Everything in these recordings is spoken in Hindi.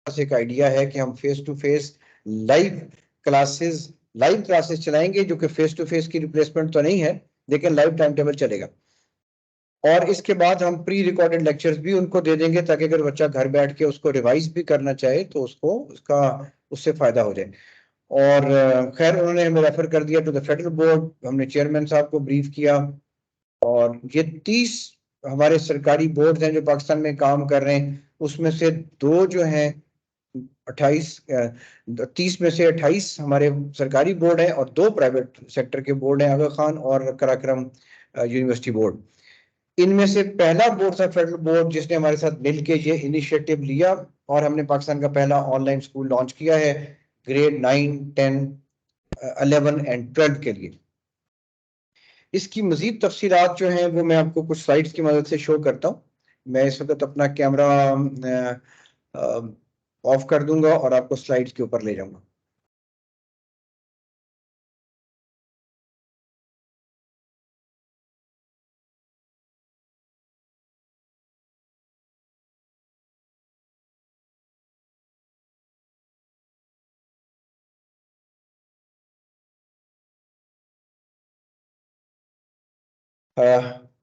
पास एक आइडिया है कि हम face to face live classes चलाएंगे, जो कि फेस टू फेस की रिप्लेसमेंट तो नहीं है, लेकिन लाइव टाइम टेबल चलेगा। और इसके बाद हम प्री रिकॉर्डेड लेक्चर्स भी उनको दे देंगे, ताकि अगर बच्चा घर बैठ के उसको रिवाइज भी करना चाहे तो उससे फायदा हो जाए। और खैर उन्होंने हमें रेफर कर दिया टू द फेडरल बोर्ड, हमने चेयरमैन साहब को ब्रीफ किया, और ये 30 हमारे सरकारी बोर्ड हैं जो पाकिस्तान में काम कर रहे हैं, उसमें से 2 जो हैं 30 में से 28 हमारे सरकारी बोर्ड हैं और 2 प्राइवेट सेक्टर के बोर्ड हैं, आगा खान और कराक्रम यूनिवर्सिटी बोर्ड। इनमें से पहला बोर्ड था फेडरल बोर्ड, जिसने हमारे साथ मिलकर ये इनिशिएटिव लिया, और हमने पाकिस्तान का पहला ऑनलाइन स्कूल लॉन्च किया है ग्रेड 9, 10, 11 एंड 12 के लिए। इसकी मजीद तफसीलात जो हैं वो मैं आपको कुछ स्लाइड्स की मदद से शो करता हूँ। मैं इस वक्त अपना कैमरा ऑफ कर दूंगा और आपको स्लाइड्स के ऊपर ले जाऊंगा।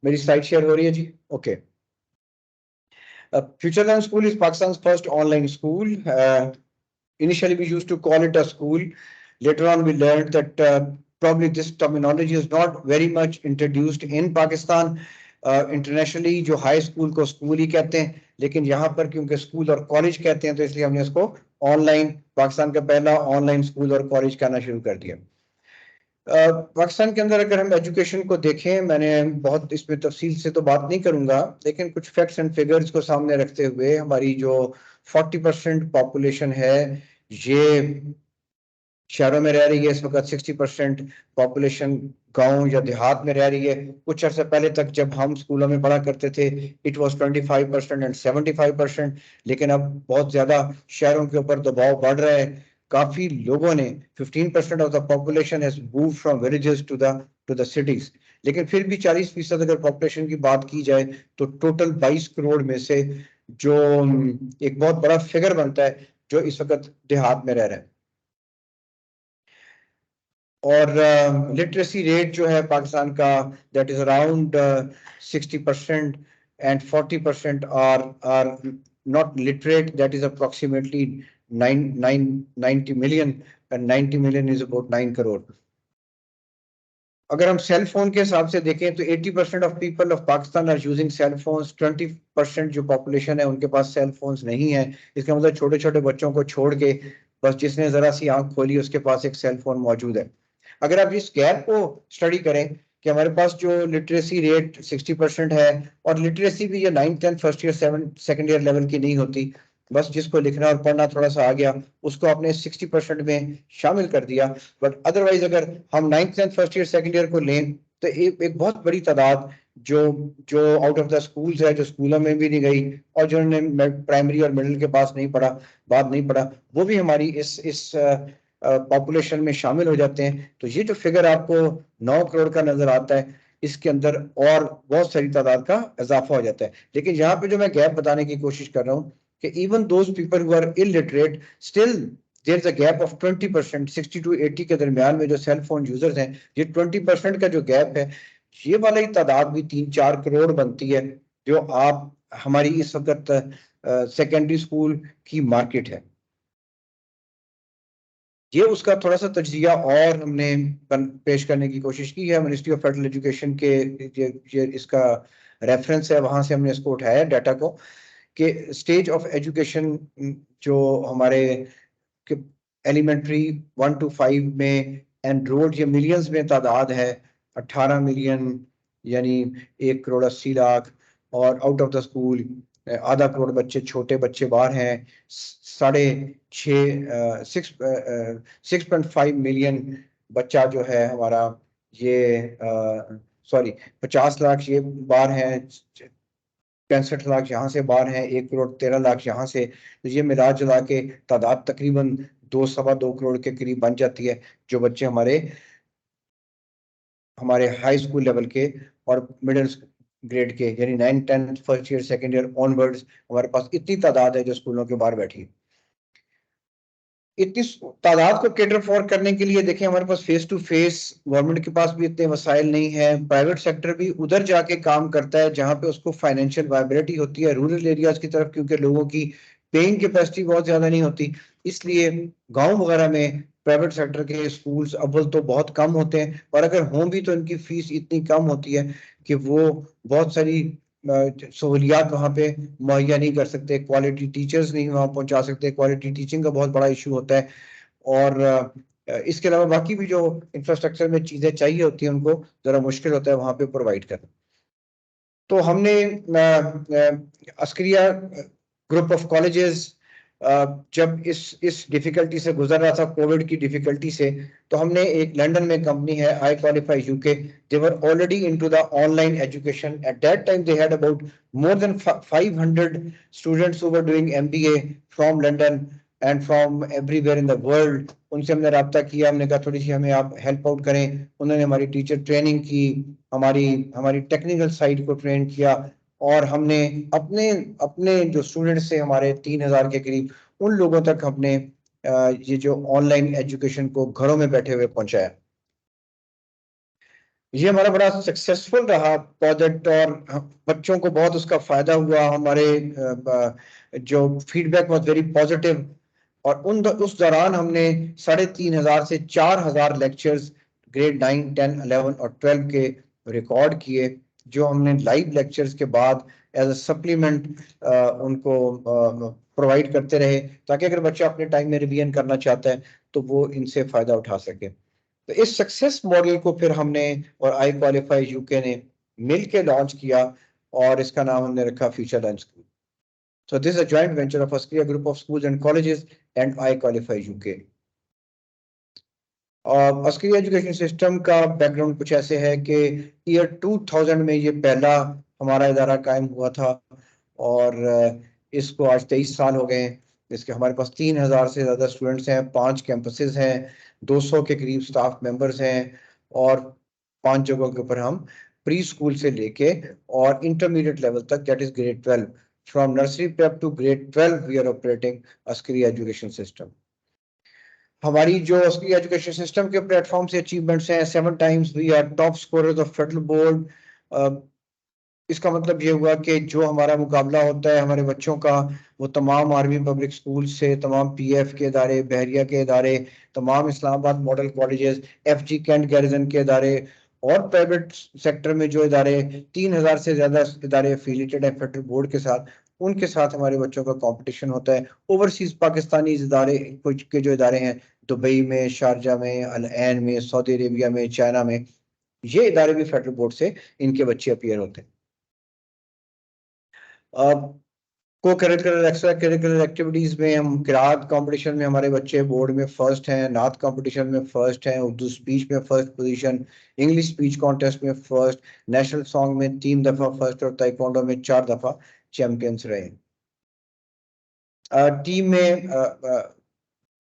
मेरी स्लाइड शेयर हो रही है जी? Okay. Futureland School is Pakistan's first online school. Initially, we used to call it a school. Later on, we learned that probably this terminology is not very much introduced in Pakistan. Internationally, जो हाई स्कूल को स्कूल ही कहते हैं, लेकिन यहाँ पर क्योंकि स्कूल और कॉलेज कहते हैं, तो इसलिए हमने इसको ऑनलाइन, पाकिस्तान का पहला ऑनलाइन स्कूल और कॉलेज कहना शुरू कर दिया। पाकिस्तान के अंदर अगर हम एजुकेशन को देखें, मैंने बहुत इसमें तफसील से तो बात नहीं करूंगा, लेकिन कुछ फैक्ट्स एंड फिगर्स को सामने रखते हुए, हमारी जो 40% पॉपुलेशन है ये शहरों में रह रही है। इस वक्त 60% पॉपुलेशन गांव या देहात में रह रही है। कुछ अर्से पहले तक जब हम स्कूलों में पढ़ा करते थे, इट वाज 25% एंड 75%, लेकिन अब बहुत ज्यादा शहरों के ऊपर दबाव बढ़ रहा है। काफी लोगों ने 15% of the population has move from villages to the cities. लेकिन फिर भी 40% अगर पॉपुलेशन की बात की जाए तो टोटल 22 करोड़ में से जो एक बहुत बड़ा फिगर बनता है जो इस वक्त देहात में रह रहा है। और लिटरेसी रेट जो है पाकिस्तान का, that is around 60%, and 40% are not literate, that is approximately 90 million, and 90 million is about 9 crore. अगर हम सेल फोन के हिसाब से देखें तो 80% of people of Pakistan are using cell phones. 20% जो पॉपुलेशन है उनके पास सेल फोन्स नहीं है। इसका मतलब छोटे छोटे बच्चों को छोड़ के बस जिसने जरा सी आंख खोली उसके पास एक सेल फोन मौजूद है। अगर आप इस गैप को स्टडी करें कि हमारे पास जो लिटरेसी रेट 60% है, और लिटरेसी भी ये 9th 10th first year second year level की नहीं होती, बस जिसको लिखना और पढ़ना थोड़ा सा आ गया उसको आपने 60% में शामिल कर दिया। बट अदरवाइज अगर हम 9th 10th first year second year को लें तो एक बहुत बड़ी तादाद जो जो आउट ऑफ द स्कूल्स है, जो स्कूलों में भी नहीं गई और जिन्होंने प्राइमरी और मिडिल के पास नहीं पढ़ा, बाद नहीं पढ़ा, वो भी हमारी इस पॉपुलेशन में शामिल हो जाते हैं। तो ये जो फिगर आपको 9 करोड़ का नजर आता है, इसके अंदर और बहुत सारी तादाद का इजाफा हो जाता है। लेकिन यहाँ पे जो मैं गैप बताने की कोशिश कर रहा हूँ कि even those people who are illiterate, still there is a gap of 20%, 60 to 80 के दरमियान में जो सेल फोन यूजर्स हैं, ये 20% का जो गैप है, ये वाली तादाद भी 3-4 करोड़ बनती है, जो आप हमारी इस वक्त सेकेंडरी स्कूल की मार्केट है। ये उसका थोड़ा सा तजिया और हमने पेश करने की कोशिश की है। मिनिस्ट्री ऑफ फेडरल एजुकेशन के ये इसका रेफरेंस है, वहां से हमने इसको उठाया डाटा को, कि स्टेज ऑफ एजुकेशन जो हमारे एलिमेंट्री 1 to 5 में एनरोल्ड, ये मिलियंस में तादाद है, 18 मिलियन यानी 1 करोड़ 80 लाख। और आउट ऑफ द स्कूल आधा करोड़ बच्चे, छोटे बच्चे बाहर हैं। 6.5 मिलियन बच्चा जो है हमारा, ये सॉरी 50 लाख ये बाहर हैं, 65 लाख यहाँ से बाहर हैं, 1 करोड़ 13 लाख यहाँ से। तो ये मिला जुला के तादाद तकरीबन 2-2.25 करोड़ के करीब बन जाती है, जो बच्चे हमारे हाई स्कूल लेवल के और मिडिल ग्रेड के, यानी 9th 10th first year second year onwards, हमारे पास इतनी तादाद है जो स्कूलों के बाहर बैठी है। इतनी तादाद को कैटर फॉर करने के लिए देखें हमारे पास फेस टू फेस गवर्नमेंट के पास भी इतने वसाइल नहीं है, प्राइवेट सेक्टर भी उधर जाके काम करता है जहां पे उसको फाइनेंशियल वायबिलिटी होती है, रूरल एरियाज की तरफ क्योंकि लोगों की पेइंग कैपेसिटी बहुत ज्यादा नहीं होती, इसलिए गांव वगैरह में प्राइवेट सेक्टर के स्कूल्स अव्वल तो बहुत कम होते हैं, और अगर हों भी तो इनकी फीस इतनी कम होती है कि वो बहुत सारी सहूलियात वहाँ पे मुहैया नहीं कर सकते, क्वालिटी टीचर्स नहीं वहाँ पहुंचा सकते, क्वालिटी टीचिंग का बहुत बड़ा इशू होता है, और इसके अलावा बाकी भी जो इंफ्रास्ट्रक्चर में चीजें चाहिए होती हैं उनको जरा मुश्किल होता है वहाँ पे प्रोवाइड करना। तो हमने अस्करिया ग्रुप ऑफ कॉलेजेस जब इस डिफिकल्टी से गुजर रहा था, कोविड की डिफिकल्टी से, तो हमने एक लंदन में कंपनी है I qualify UK, they were already into the online education, at that time they had about more than 500 students who were doing MBA from London and from everywhere in the world. उनसे हमने रब्ता किया, हमने कहा थोड़ी सी हमें आप हेल्प आउट करें, उन्होंने हमारी टीचर ट्रेनिंग की, हमारी हमारी टेक्निकल साइड को ट्रेन किया, और हमने अपने अपने जो स्टूडेंट्स थे हमारे 3000 के करीब, उन लोगों तक हमने ये जो ऑनलाइन एजुकेशन को घरों में बैठे हुए पहुंचाया। ये हमारा बड़ा सक्सेसफुल रहा प्रोजेक्ट और बच्चों को बहुत उसका फायदा हुआ, हमारे जो फीडबैक वाज वेरी पॉजिटिव, और उस दौरान हमने 3500 से 4000 लेक्चर्स ग्रेड 9, 10, 11 और 12 के रिकॉर्ड किए, जो हमने लाइव लेक्चर्स के बाद एज अ सप्लीमेंट उनको प्रोवाइड करते रहे, ताकि अगर बच्चा अपने टाइम में रिवीजन करना चाहता है तो वो इनसे फायदा उठा सके। तो इस सक्सेस मॉडल को फिर हमने और आई क्वालिफाई यूके ने मिल के लॉन्च किया, और इसका नाम हमने रखा future learn school. So this is a joint venture of Askria Group of Schools and Colleges and I Qualify UK. Askaria education system का बैकग्राउंड कुछ ऐसे है कि ईयर 2000 में ये पहला हमारा इदारा कायम हुआ था, और इसको आज 23 साल हो गए हैं। इसके हमारे पास 3000 से ज़्यादा स्टूडेंट्स हैं, 5 कैंपसेस हैं, 200 के करीब स्टाफ मेंबर्स हैं, और 5 जगहों के ऊपर हम प्री स्कूल से लेके और इंटरमीडिएट लेवल तक, that is grade 12, from nursery prep to grade 12 we are operating Askaria education system. हमारी जो उसकी एजुकेशन सिस्टम के प्लेटफॉर्म से अचीवमेंट्स हैं, 7 times we are top scorers of federal board. इसका मतलब ये हुआ कि जो हमारा मुकाबला होता है हमारे बच्चों का, वो तमाम आर्मी पब्लिक स्कूल से, तमाम पीएफ के इदारे, बहरिया के इदारे, तमाम Islamabad model colleges, FG cantt garrison के इदारे, और प्राइवेट सेक्टर में जो इदारे 3000 से ज्यादा इदारे एफिलिएटेड है फेडरल बोर्ड के साथ, उनके साथ हमारे बच्चों का कंपटीशन होता है। ओवरसीज पाकिस्तानी इदारे कुछ के जो इदारे हैं, दुबई में, शारजा में, अल ऐन में, सऊदी अरेबिया में, चाइना में, ये इदारे भी फेडरल बोर्ड से इनके बच्चे अपीयर होते हैं। को करिकुलर एक्स्ट्रा करिकुलर एक्टिविटीज में हम किरात कंपटीशन में हमारे बच्चे बोर्ड में फर्स्ट हैं, नात कंपटीशन में फर्स्ट हैं, उर्दू स्पीच में first position, English speech contest में फर्स्ट, नेशनल सॉन्ग में 3 दफा फर्स्ट, और ताइक्वांडो में 4 दफा चैंपियंस रहे। टीम में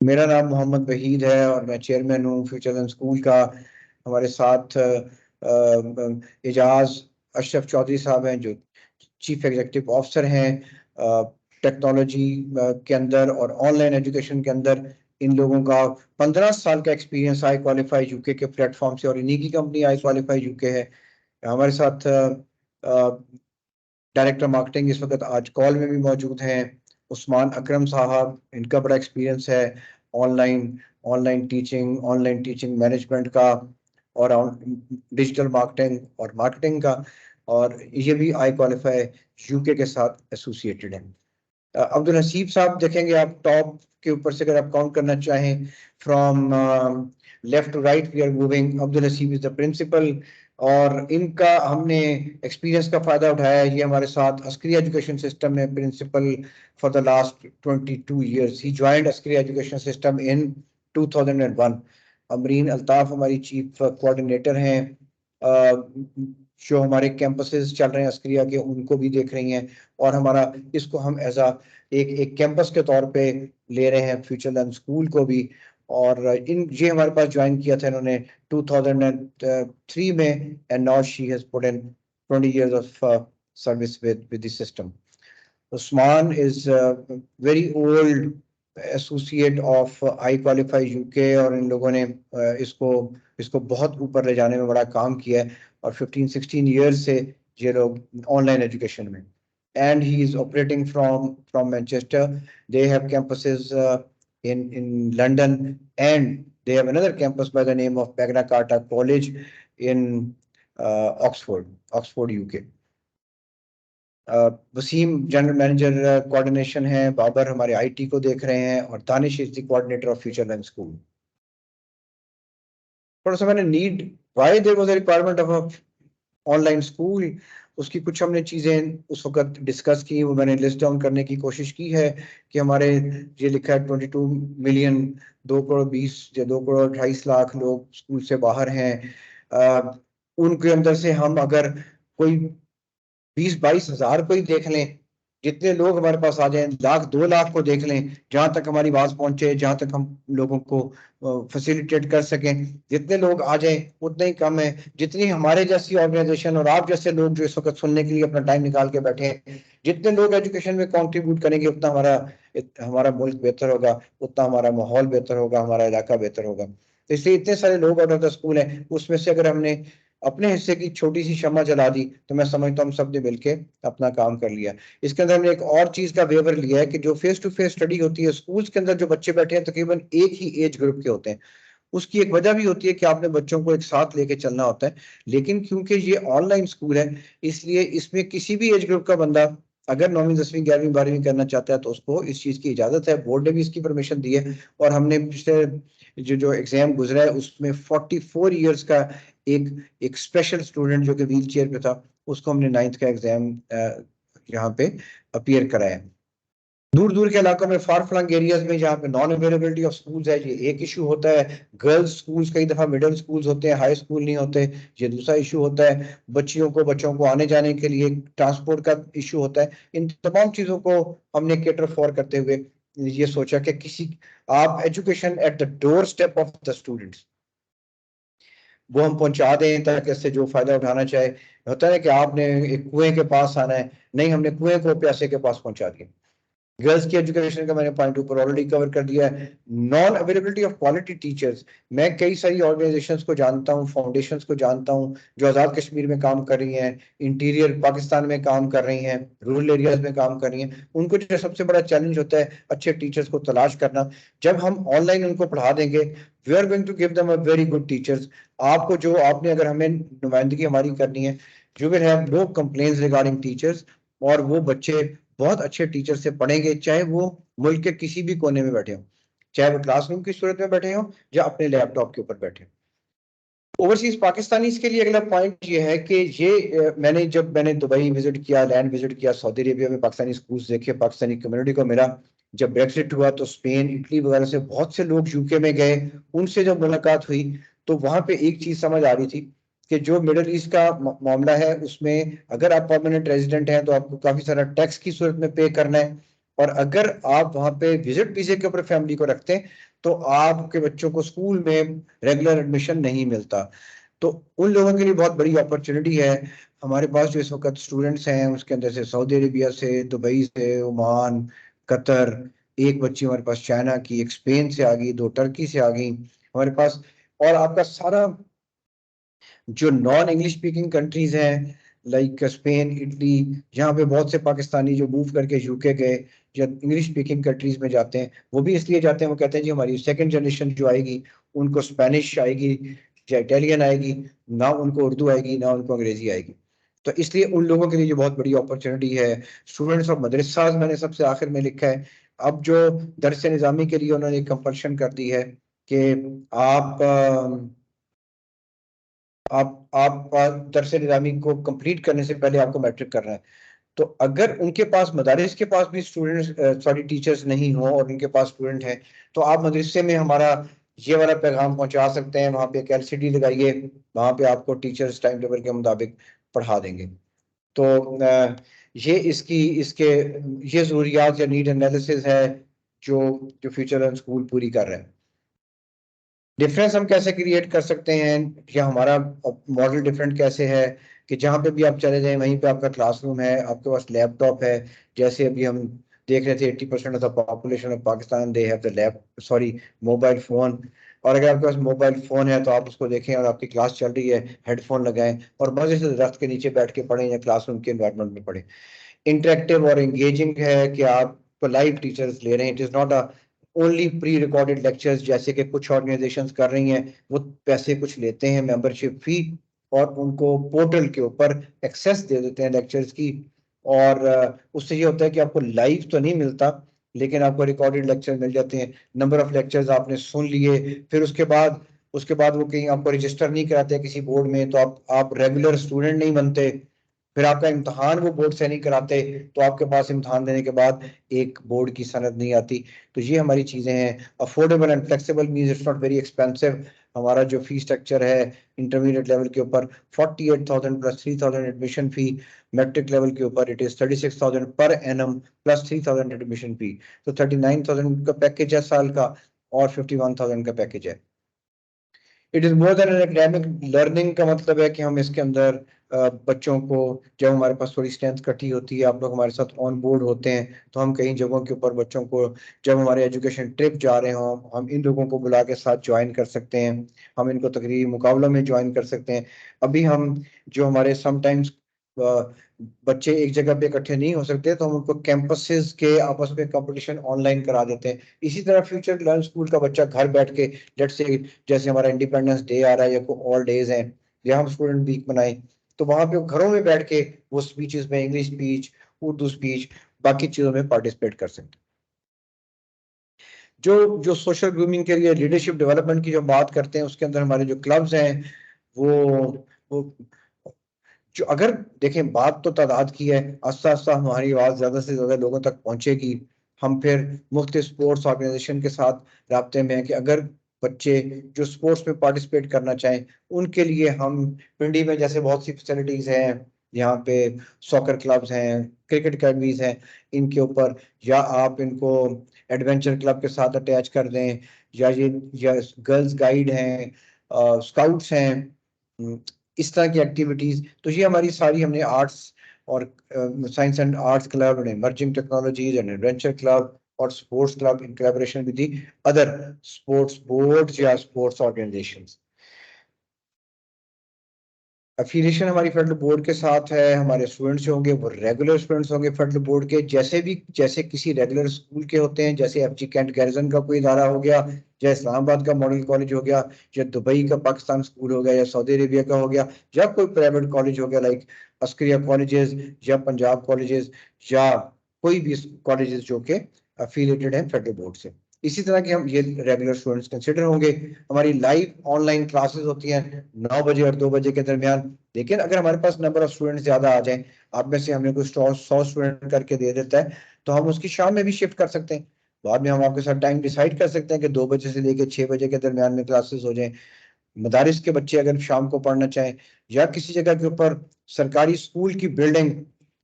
मेरा नाम मोहम्मद वहीद है और मैं चेयरमैन हूँ फ्यूचर लर्न स्कूल का। हमारे साथ एजाज अशरफ चौधरी साहब हैं जो चीफ एग्जीक्यूटिव ऑफिसर हैं टेक्नोलॉजी के अंदर और ऑनलाइन एजुकेशन के अंदर। इन लोगों का 15 साल का एक्सपीरियंस आई क्वालिफाई यूके के प्लेटफॉर्म से, और इन्हीं की कंपनी आई क्वालिफाई यूके है। हमारे साथ डायरेक्टर मार्केटिंग इस वक्त आज कॉल में भी मौजूद हैं, उस्मान अकरम साहब, इनका बड़ा एक्सपीरियंस है ऑनलाइन ऑनलाइन टीचिंग मैनेजमेंट का, और डिजिटल मार्केटिंग और मार्केटिंग का, और ये भी आई क्वालिफाई यूके के साथ एसोसिएटेड है। अब्दुल हसीब साहब देखेंगे आप टॉप के ऊपर से, अगर आप काउंट करना चाहें from left to right we are moving, Abdul Haseeb is the principal, और इनका हमने एक्सपीरियंस का फायदा उठाया है। ये हमारे साथ अस्करिया एजुकेशन सिस्टम में principal for the last 22 years। He joined Askaria education system in 2001। Amreen Altaf हमारी चीफ कोऑर्डिनेटर हैं, जो हमारे कैंपसेस चल रहे हैं अस्करिया के उनको भी देख रही हैं, और हमारा इसको हम एज एक कैंपस के तौर पे ले रहे हैं फ्यूचर लर्न स्कूल को भी। और ये हमारे पास ज्वाइन किया था इन्होंने 2003 में, and now she has put in 20 years of service with the system. Usman is very old associate of I qualify UK, और इन लोगों ने इसको बहुत ऊपर ले जाने में बड़ा काम किया है, और 15-16 ईयर्स से ये लोग ऑनलाइन एजुकेशन में, and he is operating from Manchester. They have campuses in London, and they have another campus by the name of Magna Carta College in Oxford, UK. Waseem general manager coordination है, बाबर हमारे आईटी को देख रहे हैं, और Danish is the coordinator of future learn school. थोड़ा सा मैंने need why there was a requirement of a online school, उसकी कुछ हमने चीजें उस वक्त डिस्कस की, वो मैंने लिस्ट डाउन करने की कोशिश की है कि हमारे ये लिखा है 22 मिलियन, 2 करोड़ 20 या 2 करोड़ 28 लाख लोग स्कूल से बाहर हैं. उनके अंदर से हम अगर कोई 20-22 हजार को ही देख लें, जितने लोग हमारे पास आ जाएं, 1-2 लाख को देख लें, जहां तक हमारी आवाज पहुंचे, जहां तक हम लोगों को फैसिलिटेट कर सकें, जितने लोग आ जाएं उतना ही कम है. जितनी हमारे जैसी ऑर्गेनाइजेशन और आप जैसे लोग जो इस वक्त सुनने के लिए अपना टाइम निकाल के बैठे हैं, जितने लोग एजुकेशन में कंट्रीब्यूट करेंगे, उतना हमारा मुल्क बेहतर होगा, उतना हमारा माहौल बेहतर होगा, हमारा इलाका बेहतर होगा. तो इसलिए इतने सारे लोग आउट ऑफ द स्कूल हैं, उसमें से अगर हमने अपने हिस्से की छोटी सी शम्मा जला दी, तो मैं समझता हूँ हम सब ने मिलके अपना काम कर लिया. इसके अंदर हमने एक और चीज का वेवर लिया है कि जो फेस टू फेस स्टडी होती है स्कूल्स के अंदर, जो बच्चे बैठे हैं तकरीबन एक ही एज ग्रुप के होते हैं. उसकी एक वजह भी होती है कि आपने बच्चों को एक साथ लेके चलना होता है, लेकिन क्योंकि ये ऑनलाइन स्कूल है, इसलिए इसमें किसी भी एज ग्रुप का बंदा अगर 9वीं 10वीं 11वीं 12वीं करना चाहता है तो उसको इस चीज की इजाजत है. बोर्ड ने भी इसकी परमिशन दी है, और हमने पिछले जो एग्जाम गुजरा है उसमें 44 ईयर्स का एक स्पेशल स्टूडेंट जो कि व्हील चेयर पे था, उसको हमने 9th का एग्जाम यहाँ पे अपीयर कराया. दूर दूर के इलाकों में, फार फ्लंग एरियाज में जहाँ पे नॉन अवेलेबिलिटी ऑफ स्कूल्स है, ये एक इशू होता है. गर्ल्स स्कूल्स कई दफा मिडिल स्कूल्स होते हैं, हाई स्कूल नहीं होते, ये दूसरा इशू होता है. बच्चों को आने जाने के लिए ट्रांसपोर्ट का इशू होता है. इन तमाम चीजों को हमने केटर फॉर करते हुए ये सोचा कि किसी आप education at the door step of the students वो हम पहुंचा दें, ताकि इससे जो फायदा उठाना चाहे. होता है कि आपने एक कुएं के पास आना है, नहीं, हमने कुएं को प्यासे के पास पहुंचा दिया. गर्ल्स की एजुकेशन का मैंने पॉइंट ऊपर ऑलरेडी कवर कर दिया है. Non availability of quality teachers, मैं कई सारी ऑर्गेनाइजेशंस को जानता हूं, फाउंडेशंस को जानता हूं जो आज़ाद कश्मीर में काम कर रही हैं, इंटीरियर पाकिस्तान में काम कर रही हैं, रूरल एरियाज में काम कर रही हैं. उनको जो सबसे बड़ा चैलेंज होता है अच्छे टीचर्स को तलाश करना. जब हम ऑनलाइन उनको पढ़ा देंगे, we are going to give them a very good teachers. आपको जो आपने अगर हमें नुमाइंदगी हमारी करनी है, you will have no complaints regarding teachers, और वो बच्चे बहुत अच्छे टीचर से पढ़ेंगे, चाहे वो मुल्क के किसी भी कोने में बैठे हो, चाहे वो क्लासरूम की सूरत में बैठे हो या अपने लैपटॉप के ऊपर बैठे हो. ओवरसीज पाकिस्तानीज के लिए अगला पॉइंट ये है कि मैंने दुबई विजिट किया, लैंड विजिट किया, सऊदी अरेबिया में पाकिस्तानी स्कूल्स देखे, पाकिस्तानी कम्युनिटी को मिला. जब ब्रेक्सिट हुआ तो स्पेन, इटली वगैरह से बहुत से लोग यूके में गए, उनसे जब मुलाकात हुई तो वहां पे एक चीज समझ आ रही थी कि जो मिडल ईस्ट का मामला है, उसमें अगर आप परमानेंट रेजिडेंट हैं तो आपको काफी सारा टैक्स की सूरत में पे करना है, और अगर आप वहां पे विजिट वीजे के ऊपर फैमिली को रखते हैं तो आपके बच्चों को स्कूल में रेगुलर एडमिशन नहीं मिलता. तो उन लोगों के लिए बहुत बड़ी अपॉर्चुनिटी है. हमारे पास जो इस वक्त स्टूडेंट्स हैं उसके अंदर से सऊदी अरेबिया से, दुबई से, ओमान, कतर, एक बच्ची हमारे पास चाइना की, एक स्पेन से आ गई, 2 टर्की से आ गई हमारे पास. और आपका सारा जो नॉन इंग्लिश स्पीकिंग कंट्रीज हैं लाइक स्पेन, इटली, जहाँ पे बहुत से पाकिस्तानी जो मूव करके यूके गए, जो इंग्लिश स्पीकिंग कंट्रीज में जाते हैं, वो भी इसलिए जाते हैं, वो कहते हैं जी हमारी सेकंड जनरेशन जो आएगी उनको स्पेनिश आएगी या इटालियन आएगी, ना उनको उर्दू आएगी ना उनको अंग्रेजी आएगी. तो इसलिए उन लोगों के लिए जो बहुत बड़ी अपॉर्चुनिटी है. स्टूडेंट्स ऑफ मदरसा मैंने सबसे आखिर में लिखा है. अब जो दरस निज़ामी के लिए उन्होंने कंपल्शन कर दी है कि आप आप दरस निज़ामी को कंप्लीट करने से पहले आपको मैट्रिक करना है. तो अगर उनके पास मदारिस के पास भी स्टूडेंट्स टीचर्स नहीं हो और उनके पास स्टूडेंट हैं, तो आप मदरसे में हमारा ये वाला पैगाम पहुंचा सकते हैं. वहाँ पे एक LCD लगाइए, वहाँ पे आपको टीचर्स टाइम टेबल के मुताबिक पढ़ा देंगे. तो ये इसके ये ज़रूरियात या नीड एनालिसिस है जो जो फ्यूचर स्कूल पूरी कर रहे हैं. डिफरेंस हम कैसे क्रिएट कर सकते हैं, या हमारा मॉडल डिफरेंट कैसे है कि जहाँ पे भी आप चले जाएं वहीं पे आपका क्लासरूम है, आपके पास लैपटॉप है. जैसे अभी हम देख रहे थे 80% of the population of Pakistan they have the mobile phone. और अगर आपके पास मोबाइल फोन है तो आप उसको देखें और आपकी क्लास चल रही है, हेडफोन लगाएं और मजे से दरख्त के नीचे बैठ के पढ़ें या क्लासरूम के एनवायरनमेंट में पढ़ें। इंटरेक्टिव और एंगेजिंग है कि आप लाइव टीचर्स ले रहे हैं। It is not a only pre recorded lectures जैसे कि कुछ ऑर्गेनाइजेशंस कर रही हैं। वो पैसे कुछ लेते हैं, मेंबरशिप फी, और उनको पोर्टल के ऊपर एक्सेस दे देते हैं लेक्चर्स की। और उससे ये होता है कि आपको लाइव तो नहीं मिलता, लेकिन आपको रिकॉर्डेड लेक्चर मिल जाते हैं। नंबर ऑफ लेक्चर्स आपने सुन लिए, फिर उसके बाद वो कहीं आपको रजिस्टर नहीं कराते किसी बोर्ड में, तो आप रेगुलर स्टूडेंट नहीं बनते। फिर आपका इम्तहान वो बोर्ड से नहीं कराते, तो आपके पास इम्तहान देने के बाद एक बोर्ड की सनद नहीं आती। तो ये हमारी चीजें हैं। Affordable and flexible means it's not very expensive. हमारा जो फी स्ट्रक्चर है इंटरमीडिएट लेवल के ऊपर 48,000 plus 3,000 admission fee. Matric level के ऊपर it is 36,000 per annum plus 3,000 admission फी। तो 39,000 का पैकेज है साल का, और 51,000 का पैकेज है। It is more than an academic learning का मतलब है कि हम इसके अंदर बच्चों को, जब हमारे पास थोड़ी स्ट्रेंथ इकट्ठी होती है, आप लोग हमारे साथ ऑन बोर्ड होते हैं, तो हम कई जगहों के ऊपर बच्चों को, जब हमारे एजुकेशन ट्रिप जा रहे हों, हम इन लोगों को बुला के साथ ज्वाइन कर सकते हैं। हम इनको तकरीरी मुकाबलों में ज्वाइन कर सकते हैं। अभी हम जो हमारे समटाइम्स बच्चे एक जगह पे इकट्ठे नहीं हो सकते, तो हम उनको कैंपसेस के आपस में कंपटीशन ऑनलाइन करा देते हैं। इसी तरह फ्यूचर लर्न स्कूल का बच्चा घर बैठ के, लेट्स से जैसे हमारा इंडिपेंडेंस डे आ रहा है या कोई और डेज हैं, या हम स्टूडेंट वीक बनाए, तो वहां पे वो घरों में बैठ के वो स्पीचेस में, इंग्लिश स्पीच, उर्दू स्पीच, बाकी चीजों में पार्टिसिपेट कर सकते हैं। जो जो सोशल ग्रूमिंग के लिए लीडरशिप डेवलपमेंट की जो बात करते हैं, उसके अंदर हमारे जो क्लब्स हैं, वो जो, अगर देखें, बात तो तादाद की है, आस्ता आस्ता हमारी आवाज ज्यादा से ज्यादा लोगों तक पहुंचेगी। हम फिर मुख्त स्पोर्ट्स ऑर्गेनाइजेशन के साथ राब्ते में हैं कि अगर बच्चे जो स्पोर्ट्स में पार्टिसिपेट करना चाहें, उनके लिए हम पिंडी में जैसे बहुत सी फैसिलिटीज हैं, यहाँ पे सॉकर क्लब्स हैं, क्रिकेट अकेडमीज हैं, इनके ऊपर, या आप इनको एडवेंचर क्लब के साथ अटैच कर दें, या गर्ल्स गाइड हैं, स्काउट्स हैं, इस तरह की एक्टिविटीज। तो ये हमारी सारी, हमने आर्ट्स और science and arts club and emerging technologies and adventure club और sports club in collaboration with the other sports board या स्पोर्ट्स ऑर्गेनाइजेशंस। अफिलिएशन हमारी फेडरल बोर्ड के साथ है। हमारे स्टूडेंट्स जो होंगे वो रेगुलर स्टूडेंट्स होंगे फेडरल बोर्ड के, जैसे किसी रेगुलर स्कूल के होते हैं, जैसे एफजी कैंट गैरिसन का कोई इदारा हो गया, या इस्लामाबाद का मॉडल कॉलेज हो गया, या दुबई का पाकिस्तान स्कूल हो गया, या सऊदी अरेबिया का हो गया, या कोई प्राइवेट कॉलेज हो गया लाइक अस्करिया कॉलेजेस या पंजाब कॉलेजेस, या कोई भी कॉलेजेस जो कि अफिलिएटेड हैं फेडरल बोर्ड से। इसी तरह के हम ये रेगुलर स्टूडेंट्स कंसिडर होंगे। हमारी लाइव ऑनलाइन क्लासेस होती हैं 9 बजे और 2 बजे के दरमियान। लेकिन अगर हमारे पास नंबर ऑफ स्टूडेंट ज्यादा आ जाए, आप में से हमने कोई 100 स्टूडेंट करके दे देता है, तो हम उसकी शाम में भी शिफ्ट कर सकते हैं। बाद में हम आपके साथ टाइम डिसाइड कर सकते हैं कि 2 बजे से लेकर 6 बजे के दरमियान में क्लासेस हो जाए। मदारिस के बच्चे अगर शाम को पढ़ना चाहें, या किसी जगह के ऊपर सरकारी स्कूल की बिल्डिंग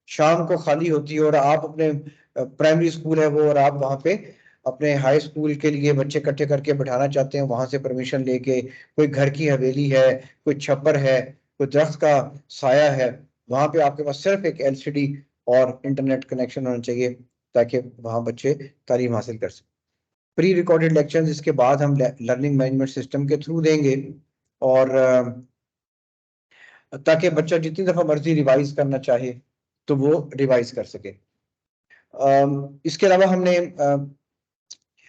शाम को खाली होती है और आप अपने प्राइमरी स्कूल है वो, और आप वहाँ पे अपने हाई स्कूल के लिए बच्चे इकट्ठे करके बैठाना चाहते हैं, वहां से परमिशन लेके, कोई घर की हवेली है, कोई छप्पर है, कोई दरख्त का साया है, वहां पे आपके पास सिर्फ एक एलसीडी और इंटरनेट कनेक्शन होना चाहिए, ताकि वहां बच्चे तालीम हासिल कर सकें। प्री रिकॉर्डेड लेक्चर्स इसके बाद हम लर्निंग मैनेजमेंट सिस्टम के थ्रू देंगे, और ताकि बच्चा जितनी दफा मर्जी रिवाइज करना चाहे तो वो रिवाइज कर सके। इसके अलावा हमने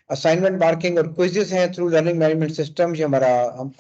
असाइनमेंट मार्किंग और क्विजेस हैं थ्रू लर्निंग मैनेजमेंट सिस्टम। ये हमारा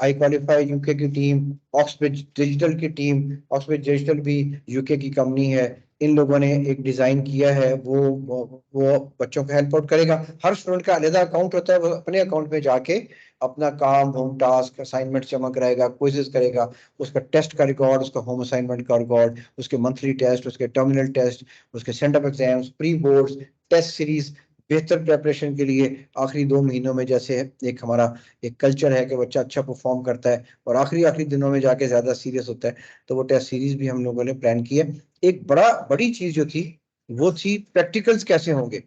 आई क्वालिफाई यूके की टीम, ऑक्सब्रिज डिजिटल की टीम, ऑक्सब्रिज डिजिटल भी यूके की कंपनी है, इन लोगों ने एक डिजाइन किया है, वो बच्चों को हेल्प आउट करेगा। हर स्टूडेंट का अलग अकाउंट होता है, वो अपने अकाउंट में जाके अपना काम, होम टास्क, असाइनमेंट जमा कराएगा, क्विजेस करेगा, उसका टेस्ट का रिकॉर्ड, उसका होम असाइनमेंट का रिकॉर्ड, उसके मंथली टेस्ट, उसके टर्मिनल टेस्ट, उसके send off exams, pre boards, test series, बेहतर प्रेपरेशन के लिए आखिरी 2 महीनों में, जैसे एक हमारा एक कल्चर है कि बच्चा अच्छा परफॉर्म करता है और आखिरी दिनों में जाके ज्यादा सीरियस होता है, तो वो टेस्ट सीरीज भी हम लोगों ने प्लान की है। एक बड़ी चीज जो थी वो थी प्रैक्टिकल्स कैसे होंगे।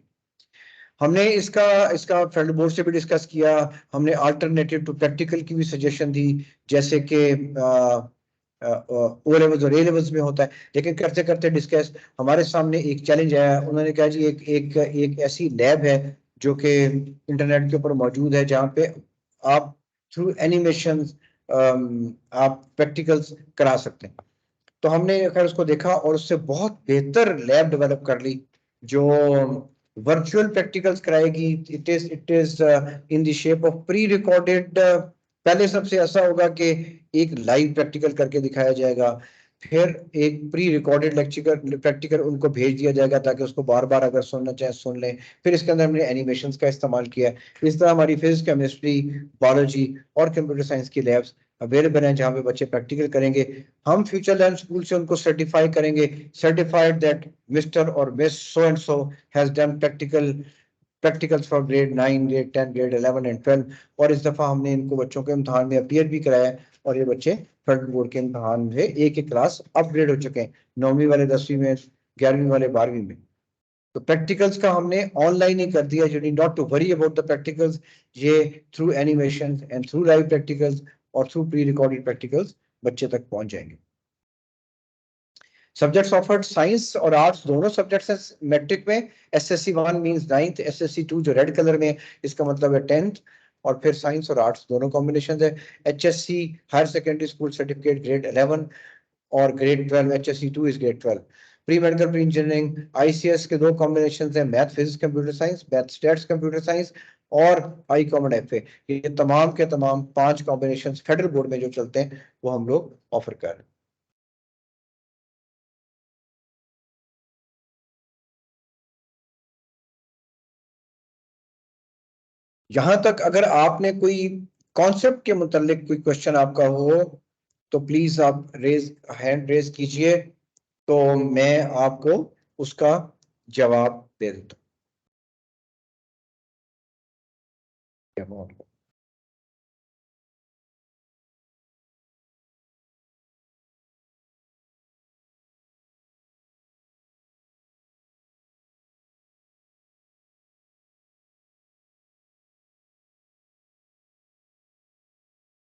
हमने इसका इसका फेडरल बोर्ड से भी डिस्कस किया। हमने अल्टरनेटिव टू प्रैक्टिकल की भी सजेशन दी, जैसे कि ओ लेवल्स और ए लेवल्स में होता है। लेकिन करते करते डिस्कस हमारे सामने एक चैलेंज आया, उन्होंने कहा जी एक ऐसी लैब है जो कि इंटरनेट के ऊपर मौजूद है, जहाँ पे आप थ्रू एनिमेशन आप प्रैक्टिकल्स करा सकते हैं। तो हमने खैर उसको देखा और उससे बहुत बेहतर लैब डेवलप कर ली जो वर्चुअल प्रैक्टिकल्स कराएगी। It is in the shape of pre recorded. पहले सबसे ऐसा होगा कि एक लाइव प्रैक्टिकल करके दिखाया जाएगा, फिर एक प्री रिकॉर्डेड लेक्चर प्रैक्टिकल उनको भेज दिया जाएगा ताकि उसको बार बार अगर सुनना चाहे सुन लें। फिर इसके अंदर हमने एनिमेशंस का इस्तेमाल किया। इस तरह हमारी फिजिक्स, केमिस्ट्री, बायोलॉजी और कंप्यूटर साइंस की लैब्स अवेलेबल हैं जहाँ पे बच्चे प्रैक्टिकल करेंगे। हम फ्यूचर लैंड स्कूल से उनको सर्टिफाई करेंगे, सर्टिफाइड दैट मिस्टर और miss so and so has done practicals for grade 9, grade 10, grade 11 and 12। और इस दफा हमने इनको बच्चों के इम्तहान में अपीयर भी कराया और ये बच्चे थर्ड बोर्ड के इम्तहान से एक क्लास अपग्रेड हो चुके हैं, 9वीं वाले 10वीं में, 11वीं वाले 12वीं में। तो प्रैक्टिकल्स का हमने ऑनलाइन ही कर दिया। You need not to worry about the practicals. ये through animation and through live practicals और थ्रू प्री रिकॉर्डेड प्रैक्टिकल्स बच्चे तक पहुंच जाएंगे। सब्जेक्ट्स ऑफर्ड साइंस और आर्ट्स दोनों सब्जेक्ट्स हैं मैट्रिक में। SSC 1 मींस 9th, SSC 2 जो रेड कलर में इसका मतलब है 10th, और फिर साइंस और आर्ट्स दोनों कॉम्बिनेशन है। HSC higher secondary school certificate grade 11 और grade 12, HSC 2 is grade 12। Pre medical, pre engineering, ICS के दो कॉम्बिनेशन है, math physics computer science, math stats computer science और आई कॉमन FA। ये तमाम के तमाम 5 कॉम्बिनेशन फेडरल बोर्ड में जो चलते हैं वो हम लोग ऑफर कर रहे हैं। यहां तक अगर आपने कोई कॉन्सेप्ट के मुतालिक कोई क्वेश्चन आपका हो तो प्लीज आप हैंड रेज कीजिए, तो मैं आपको उसका जवाब दे देता हूँ।